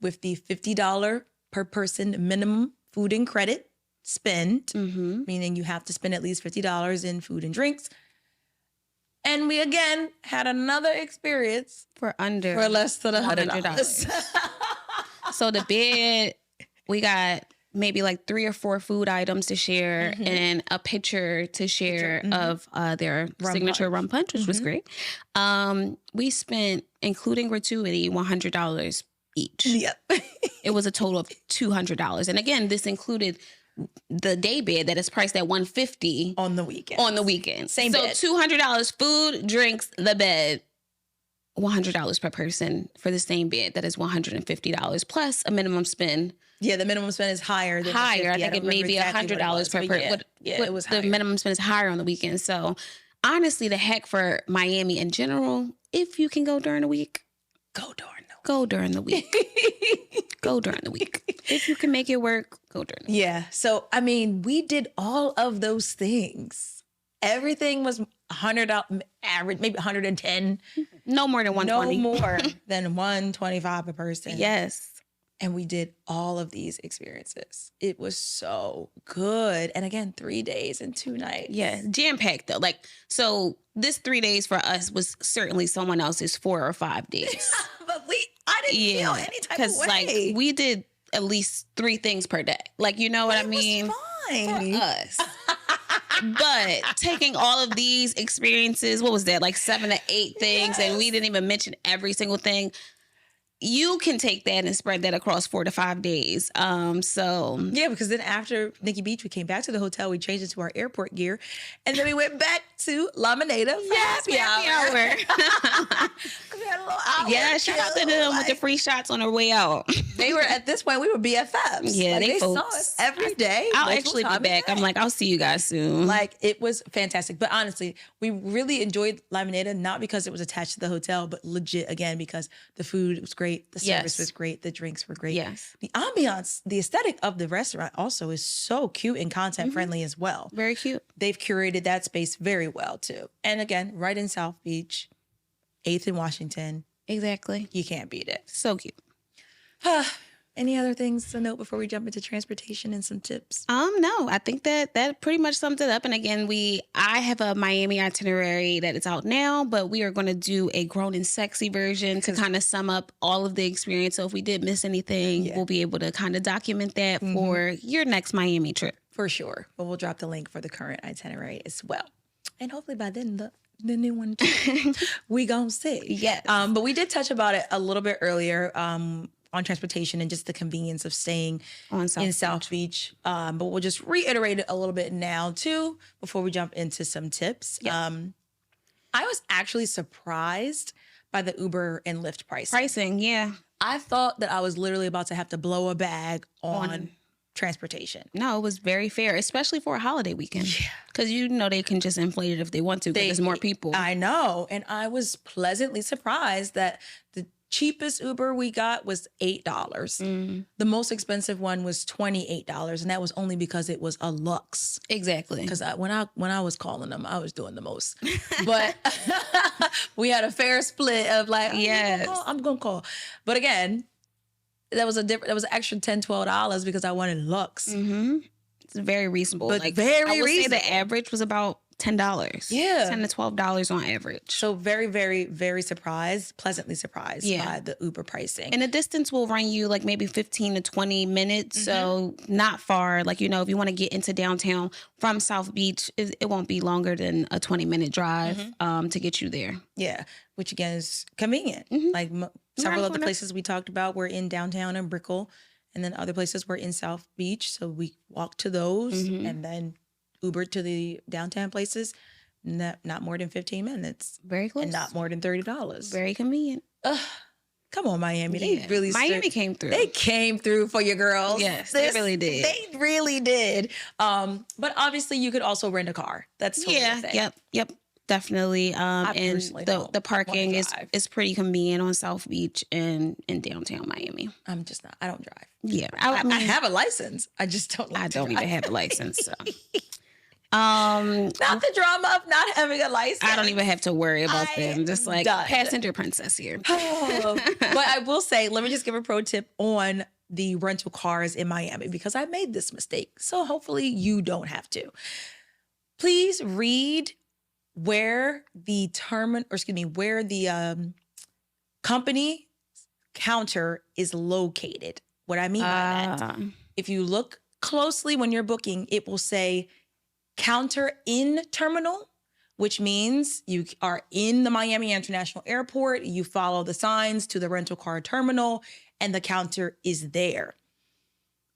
with the $50 per person minimum food and credit spend, meaning you have to spend at least $50 in food and drinks. And we again had another experience for less than $100. So the bed, we got maybe like 3 or 4 food items to share and a pitcher to share of their signature rum punch, which was great. We spent, including gratuity, $100 each. Yep. It was a total of $200. And again, this included the day bed that is priced at $150 on the weekend. Same bed. So $200 food, drinks, the bed. $100 per person for the same bed. That is $150 plus a minimum spend. Yeah, the minimum spend is higher than I think it may be $100 per person. It was higher. The minimum spend is higher on the weekend. So honestly, the heck for Miami in general, if you can go during the week, go during the week. Go during the week. If you can make it work, go during the week. Yeah. So, I mean, we did all of those things. Everything was $100 average, maybe 110. No more than 120. No more than 125 per person. Yes. And we did all of these experiences. It was so good. And again, 3 days and 2 nights. Yeah, jam-packed though. Like, so this 3 days for us was certainly someone else's 4 or 5 days. But I didn't feel any type of way. Like, we did at least 3 things per day. Like, you know what I mean? It was fine. For us. But taking all of these experiences, what was that? Like 7 to 8 things. And we didn't even mention every single thing. You can take that and spread that across 4 to 5 days. So yeah, because then after Nikki Beach, we came back to the hotel. We changed into our airport gear, and then we went back to 𝗏𝗏𝗏 for happy hour. We had a little hour. Yeah, shout out to them with the free shots on their way out. They were at this point. We were BFFs. Yeah, like, they folks. saw us every day. I'll actually be back. I'm like, I'll see you guys soon. Like, it was fantastic. But honestly, we really enjoyed 𝗏𝗏𝗏, not because it was attached to the hotel, but legit again because the food was great. The service was great. The drinks were great. Yes. The ambiance, the aesthetic of the restaurant also is so cute and content friendly as well. Very cute. They've curated that space very well too. And again, right in South Beach, 8th and Washington. Exactly. You can't beat it. So cute. Any other things to note before we jump into transportation and some tips? No, I think that pretty much sums it up. And again, I have a Miami itinerary that is out now, but we are going to do a grown and sexy version to kind of sum up all of the experience. So if we did miss anything, we'll be able to kind of document that for your next Miami trip. For sure. But we'll drop the link for the current itinerary as well. And hopefully by then the new one too. We gonna see. Yes. But we did touch about it a little bit earlier. On transportation and just the convenience of staying in South Beach. But we'll just reiterate it a little bit now too, before we jump into some tips. Yep. I was actually surprised by the Uber and Lyft pricing. Yeah. I thought that I was literally about to have to blow a bag on transportation. No, it was very fair, especially for a holiday weekend. Yeah. Because they can just inflate it if they want to because there's more people. I know. And I was pleasantly surprised that the cheapest Uber we got was $8. The most expensive one was $28, and that was only because it was a luxe. Exactly. Because when I was calling them, I was doing the most. But we had a fair split of like, I'm gonna call. But again, that was an extra $10, $12 because I wanted luxe. It's very reasonable. But like, very reasonable. Say the average was about $10. Yeah. $10 to $12 on average. So very, very, very pleasantly surprised by the Uber pricing. And the distance will run you like maybe 15 to 20 minutes. So not far. Like, if you want to get into downtown from South Beach, it won't be longer than a 20-minute drive to get you there. Yeah. Which again is convenient. Like several of the places we talked about were in downtown and Brickell. And then other places were in South Beach. So we walked to those and then Ubered to the downtown places, not more than 15 minutes. Very close. And not more than $30. Very convenient. Come on, Miami. They really Miami came through. They came through for your girls. Yes, they really did. They really did. But obviously, you could also rent a car. That's totally a thing. Yep. Definitely. And the parking is pretty convenient on South Beach and in downtown Miami. I'm just not. I don't drive. Yeah, I mean, I have a license. I just don't. I don't even have a license. So. Not the drama of not having a license. I don't even have to worry about them. Just like passenger princess here. But I will say, let me just give a pro tip on the rental cars in Miami because I made this mistake. So hopefully you don't have to. Please read where the company counter is located. What I mean by that, if you look closely when you're booking, it will say counter in terminal, which means you are in the Miami International Airport. You follow the signs to the rental car terminal and the counter is there.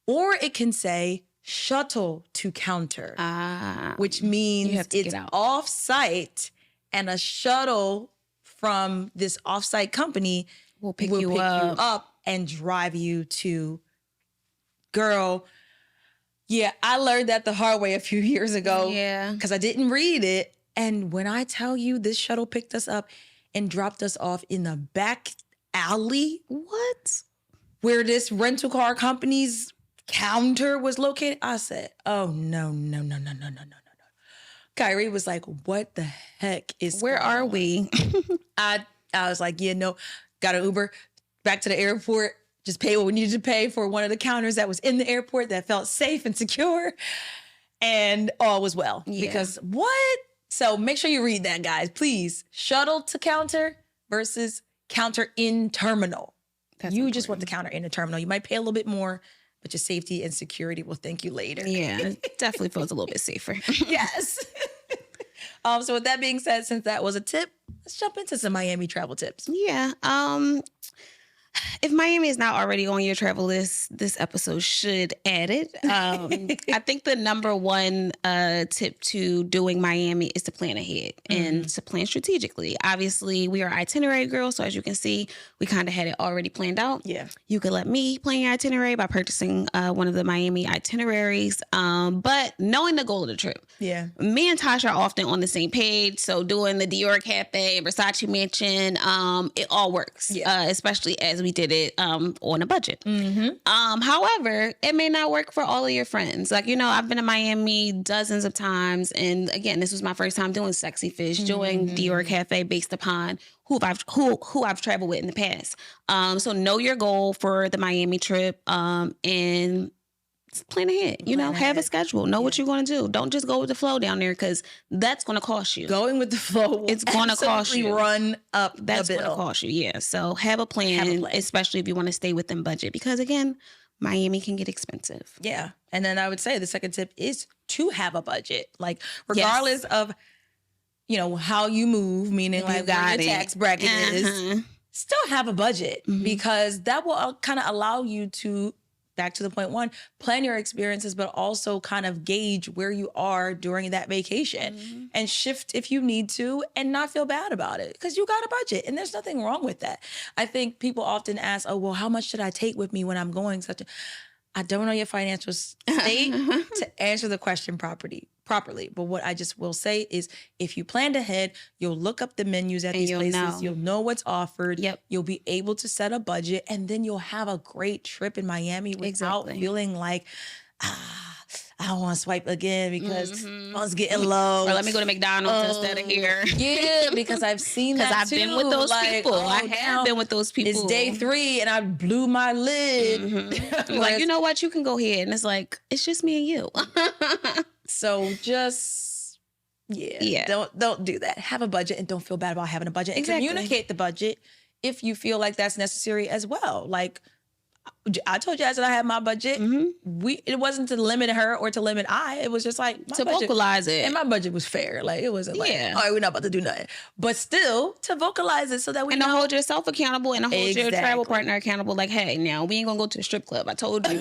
Or it can say shuttle to counter, which means it's off-site and a shuttle from this off-site company will pick you up and drive you to, girl. Yeah, I learned that the hard way a few years ago. Yeah. Because I didn't read it. And when I tell you this shuttle picked us up and dropped us off in the back alley. What? Where this rental car company's counter was located. I said, oh, no. Kyrie was like, what the heck is Where are we? I was like, yeah, no. Got an Uber back to the airport. Just pay what we needed to pay for one of the counters that was in the airport that felt safe and secure. And all was well. Yeah. Because what? So make sure you read that, guys. Please. Shuttle to counter versus counter in terminal. That's important. Just want the counter in the terminal. You might pay a little bit more, but your safety and security will thank you later. Yeah, it definitely feels a little bit safer. Yes. So with that being said, since that was a tip, let's jump into some Miami travel tips. Yeah. If Miami is not already on your travel list, this episode should add it. I think the number one tip to doing Miami is to plan ahead and to plan strategically. Obviously, we are itinerary girls, so as you can see, we kind of had it already planned out. Yeah. You could let me plan your itinerary by purchasing one of the Miami itineraries, but knowing the goal of the trip. Yeah. Me and Tasha are often on the same page, so doing the Dior Cafe, Versace Mansion, it all works, especially as we did it on a budget. However, it may not work for all of your friends. Like, I've been to Miami dozens of times. And again, this was my first time doing Sexy Fish, doing Dior Cafe based upon who I've traveled with in the past. So know your goal for the Miami trip and plan ahead. Have a schedule. Know what you're going to do. Don't just go with the flow down there because that's going to cost you. Going with the flow, it's going to cost you. Run up that's going to cost you. Yeah. So have a plan, especially if you want to stay within budget, because again, Miami can get expensive. Yeah, and then I would say the second tip is to have a budget, like regardless of how you move, meaning like what your tax bracket is. Still have a budget because that will kind of allow you to. Back to the point one, plan your experiences, but also kind of gauge where you are during that vacation and shift if you need to and not feel bad about it because you got a budget and there's nothing wrong with that. I think people often ask, oh, well, how much should I take with me when I'm going I don't know your financial state to answer the question properly. But what I just will say is if you planned ahead, you'll look up the menus at these places. You'll know what's offered. Yep. You'll be able to set a budget and then you'll have a great trip in Miami without feeling like, I don't want to swipe again because phone's getting low. Or let me go to McDonald's instead of here. Yeah, because I've seen that I've been with those people. I have been with those people. It's day 3 and I blew my lid. Like, you know what? You can go here. And it's like, it's just me and you. So just, don't do that. Have a budget and don't feel bad about having a budget. And communicate the budget if you feel like that's necessary as well. Like, I told Jazz that I had my budget. It wasn't to limit her or to limit It was just like to vocalize it. And my budget was fair. Like it wasn't like, all right, we're not about to do nothing. But still to vocalize it so that we know. To hold yourself accountable and to hold your travel partner accountable. Like, hey, now we ain't gonna go to the strip club. I told you.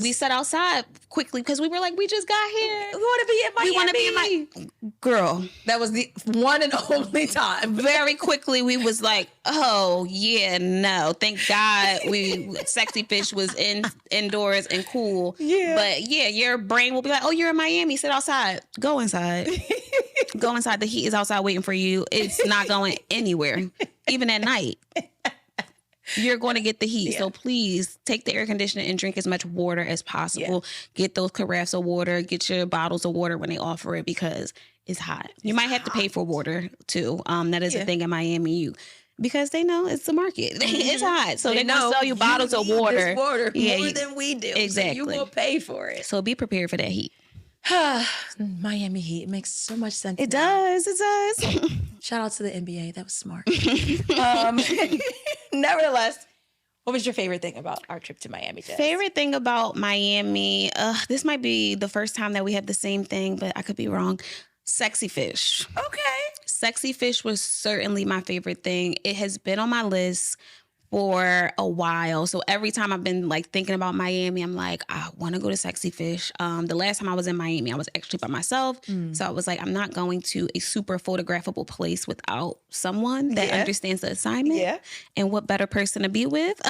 We sat outside quickly because we were like, we just got here. We want to be in Miami. We want to be in Miami. Girl. That was the one and only time. Very quickly, we was like, oh, yeah, no. Thank God Sexy Fish was indoors and cool. Yeah. But yeah, your brain will be like, oh, you're in Miami. Sit outside. Go inside. Go inside. The heat is outside waiting for you. It's not going anywhere, even at night. you're going to get the heat. So please take the air conditioner and drink as much water as possible. Get those carafes of water, get your bottles of water when they offer it, because it's hot. You might have to pay for water too. That is a thing in Miami. Because they know it's the market. It's hot. So they're going to sell you bottles of water. This water more than we do. Exactly. So you will pay for it. So be prepared for that heat. Miami Heat. It makes so much sense. It does. It does. Shout out to the NBA. That was smart. Nevertheless, what was your favorite thing about our trip to Miami, Jess? Favorite thing about Miami? This might be the first time that we have the same thing, but I could be wrong. Sexy fish. Okay. Sexy fish was certainly my favorite thing. It has been on my list for a while. So every time I've been like thinking about Miami, I'm like, I want to go to Sexy Fish. The last time I was in Miami, I was actually by myself. So I was like, I'm not going to a super photographable place without someone that understands the assignment. Yeah. And what better person to be with?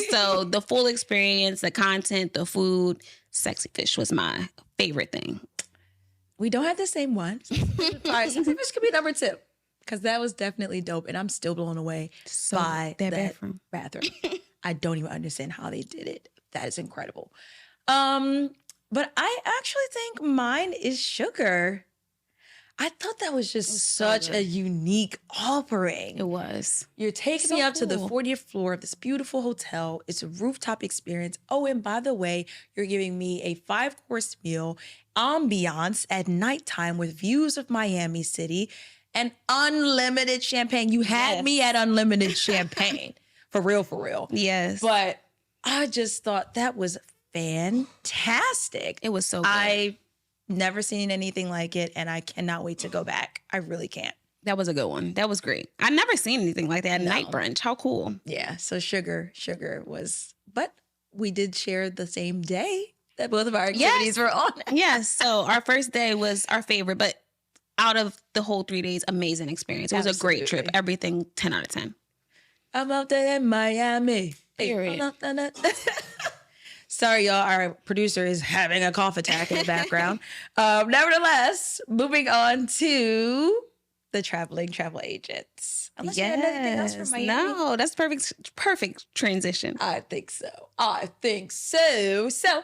So the full experience, the content, the food, Sexy Fish was my favorite thing. We don't have the same one. All right, Sexy Fish could be number 2. Because that was definitely dope. And I'm still blown away by that bathroom. I don't even understand how they did it. That is incredible. But I actually think mine is Sugar. I thought that was just such a unique offering. It was. You're taking me up to the 40th floor of this beautiful hotel. It's a rooftop experience. Oh, and by the way, you're giving me a 5-course meal, ambiance at nighttime with views of Miami City, and unlimited champagne. You had me at unlimited champagne. For real. Yes. But I just thought that was fantastic. It was so good. I've never seen anything like it, and I cannot wait to go back. I really can't. That was a good one. That was great. I've never seen anything like that. Night brunch. How cool. Yeah, so Sugar was, but we did share the same day that both of our activities were on. Yes, so our first day was our favorite, but out of the whole 3 days, amazing experience. It was a great trip. Everything 10 out of 10. I'm out there in Miami. Period. Sorry, y'all. Our producer is having a cough attack in the background. Nevertheless, moving on to the traveling travel agents. Unless you had anything else from Miami. No, that's perfect transition. I think so. So,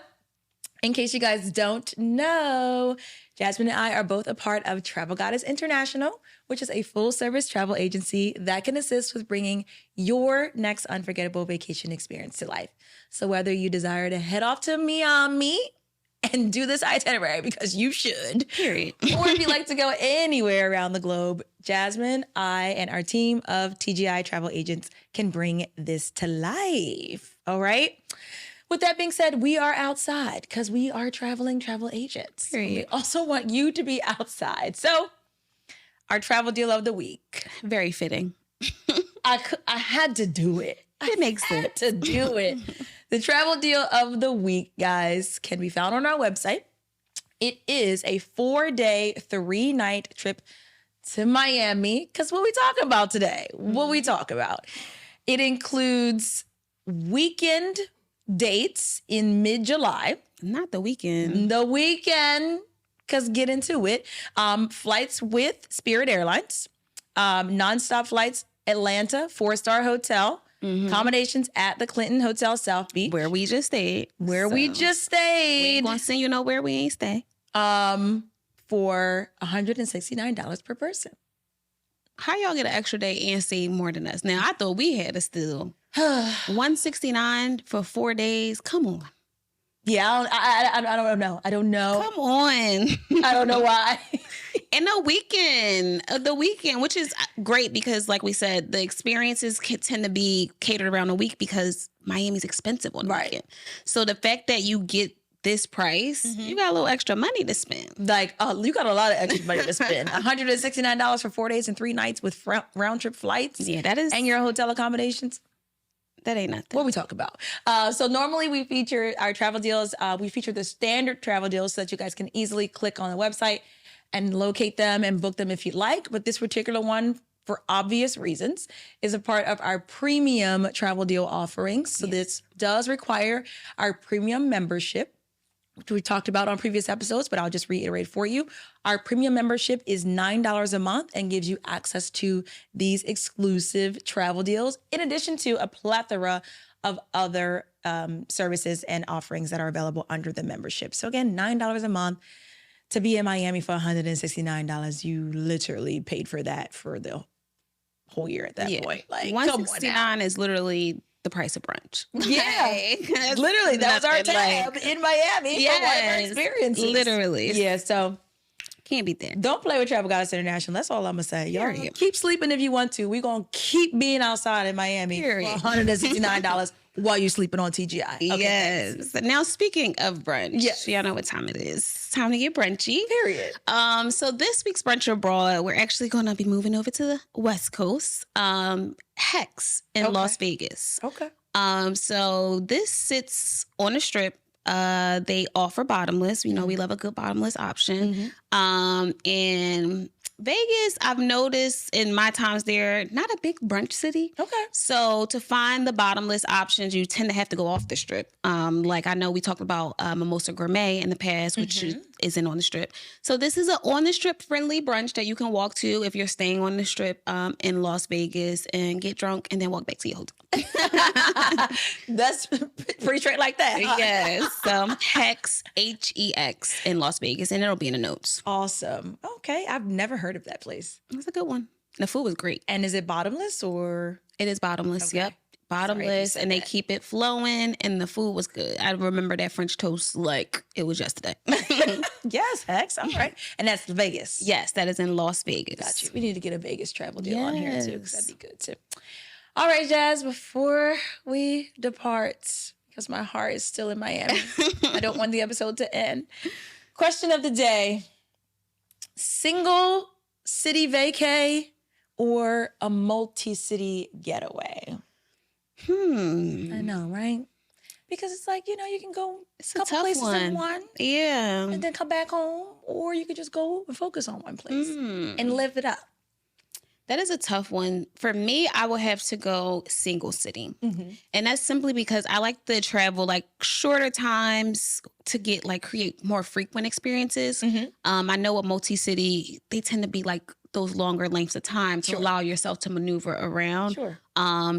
in case you guys don't know, Jasmine and I are both a part of Travel Goddess International, which is a full-service travel agency that can assist with bringing your next unforgettable vacation experience to life. So whether you desire to head off to Miami and do this itinerary, because you should, period, or if you'd like to go anywhere around the globe, Jasmine, I, and our team of TGI travel agents can bring this to life. All right? With that being said, we are outside because we are traveling travel agents. Period. We also want you to be outside. So, our travel deal of the week. Very fitting. I had to do it. It makes sense. I had to do it. The travel deal of the week, guys, can be found on our website. It is a 4-day, 3-night trip to Miami. Because what we talking about today? What we talk about? It includes weekend dates in mid-July. Not the weekend. The weekend, because get into it. Flights with Spirit Airlines, nonstop flights, Atlanta, 4-star hotel, accommodations at the Clinton Hotel South Beach. Where we just stayed. We just stayed. We ain't gonna send you nowhere we ain't stay. For $169 per person. How y'all get an extra day and save more than us? Now, I thought we had to still $169 for 4 days. Come on. Yeah, I don't know. I don't know. Come on. I don't know why. And the weekend, which is great because, like we said, the experiences tend to be catered around the week because Miami's expensive on the weekend. So the fact that you get this price, you got a little extra money to spend. Like, you got a lot of extra money to spend. $169 for 4 days and 3 nights with round trip flights. Yeah, that is. And your hotel accommodations. That ain't nothing. What we talk about. So normally we feature our travel deals. We feature the standard travel deals so that you guys can easily click on the website and locate them and book them if you'd like. But this particular one, for obvious reasons, is a part of our premium travel deal offerings. So this does require our premium membership, which we talked about on previous episodes, but I'll just reiterate for you. Our premium membership is $9 a month and gives you access to these exclusive travel deals, in addition to a plethora of other services and offerings that are available under the membership. So again, $9 a month to be in Miami for $169. You literally paid for that for the whole year at that point. Like, $169 is literally the price of brunch. Yeah, literally. That was our tab in Miami for one of our experiences. Literally. Yeah, so can't beat that. Don't play with Travel Goddess International. That's all I'm gonna say. Y'all keep sleeping if you want to. We're gonna keep being outside in Miami for $169 while you're sleeping on TGI. Okay, yes. Now, speaking of brunch, y'all know what time it is. It's time to get brunchy. Period. So this week's Brunch Abroad, we're actually gonna be moving over to the West Coast, 𝗥𝗲𝗃 in Las Vegas. Okay. So this sits on a strip. They offer bottomless. You know, we love a good bottomless option. And Vegas, I've noticed in my times there, not a big brunch city. Okay. So to find the bottomless options, you tend to have to go off the strip. Like I know we talked about Mimosa Gourmet in the past, which isn't on the strip. So this is an on the strip friendly brunch that you can walk to if you're staying on the strip in Las Vegas and get drunk and then walk back to your hotel. That's pretty straight like that. Huh? Yes. 𝗥𝗲𝗃, 𝗥𝗃 in Las Vegas, and it'll be in the notes. Awesome. Okay. I've never heard of that place. It's a good one. The food was great. And is it bottomless or? It is bottomless. Okay. Yep. Bottomless, and they keep it flowing, and the food was good. I remember that French toast like it was yesterday. Yes, 𝗥𝗲𝗃. All right. And that's Vegas. Yes, that is in Las Vegas. Got you. We need to get a Vegas travel deal on here too, because that'd be good too. All right, Jazz, before we depart, because my heart is still in Miami, I don't want the episode to end. Question of the day: single city vacay or a multi-city getaway? I know, right? Because it's like, you know, you can go a couple places in one. Yeah. And then come back home. Or you could just go and focus on one place and live it up. That is a tough one. For me, I would have to go single city. And that's simply because I like to travel like shorter times to get like create more frequent experiences. I know a multi-city, they tend to be like those longer lengths of time to allow yourself to maneuver around.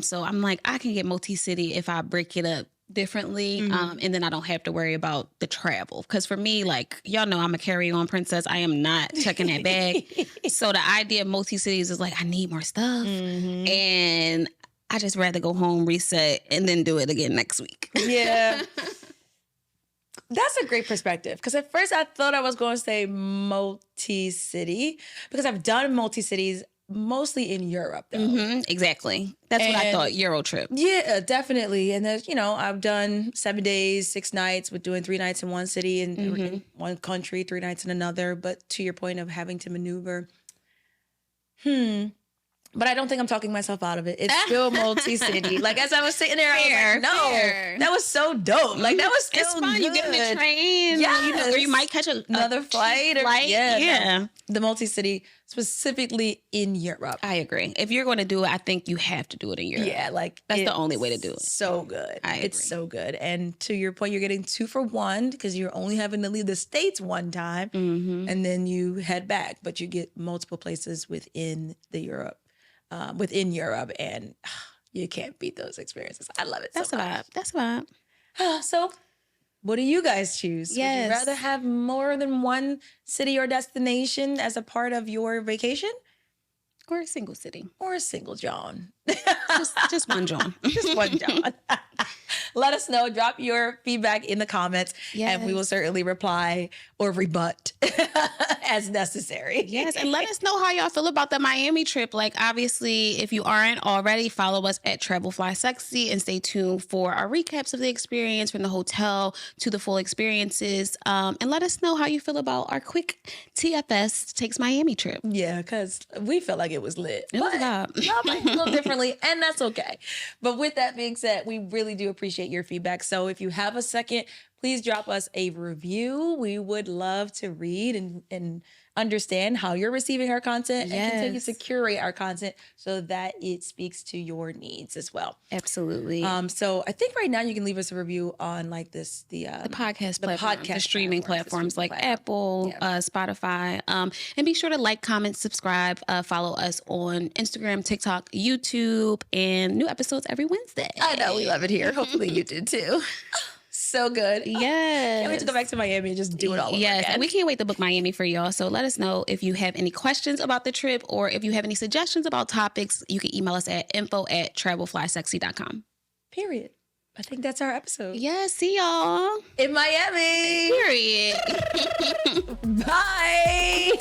So I'm like, I can get multi-city if I break it up differently, and then I don't have to worry about the travel. Because for me, like, y'all know I'm a carry-on princess. I am not checking that bag. So the idea of multi-cities is like, I need more stuff. And I just rather go home, reset, and then do it again next week. Yeah. That's a great perspective. Because at first I thought I was going to say multi-city because I've done multi-cities mostly in Europe, though. Exactly. That's what I thought, Euro trip. Yeah, definitely. And there's, you know, I've done 7 days, 6 nights with doing 3 nights in one city and in one country, 3 nights in another. But to your point of having to maneuver, but I don't think I'm talking myself out of it. It's still multi-city. Like, as I was sitting there, I was like, that was so dope. Like, that was still it's fun. good. You get on the train. Or you might catch another flight. Yeah. The multi-city, specifically in Europe. I agree. If you're going to do it, I think you have to do it in Europe. Yeah, like that's the only way to do it. So good. It's so good. And to your point, you're getting 2 for 1 because you're only having to leave the States one time and then you head back. But you get multiple places within Europe, and you can't beat those experiences. I love it. That's a vibe. That's a vibe. So, what do you guys choose? Yes. Would you rather have more than one city or destination as a part of your vacation? Or a single city. Or a single John. just one John. Just one John. Let us know. Drop your feedback in the comments. And we will certainly reply or rebut as necessary. Yes. And let us know how y'all feel about the Miami trip. Like, obviously, if you aren't already, follow us at 𝗪𝗏𝐻𝑆𝑒XY and stay tuned for our recaps of the experience from the hotel to the full experiences. And let us know how you feel about our quick TFS Takes Miami trip. Yeah, because we felt like it was lit. It was a vibe. Y'all might feel differently, and that's okay. But with that being said, we really do appreciate your feedback. So if you have a second, please drop us a review. We would love to read and understand how you're receiving our content and continue to curate our content so that it speaks to your needs as well. Absolutely. So I think right now you can leave us a review on like the podcast platforms, the streaming platforms like Apple, Spotify, and be sure to like, comment, subscribe, follow us on Instagram, TikTok, YouTube, and new episodes every Wednesday. I know we love it here. Hopefully you did too. So good. Yes. Can't wait to go back to Miami and just do it all over again. And we can't wait to book Miami for y'all. So let us know if you have any questions about the trip or if you have any suggestions about topics. You can email us at info@𝗏𝗏𝗆𝗏𝗏𝗏𝗏𝗏𝗏𝗏𝗏𝗏𝗏𝗏𝗏𝗏𝗏 travelflySexy.com. Period. That's our episode. Yeah, see y'all. In Miami. Period. Bye.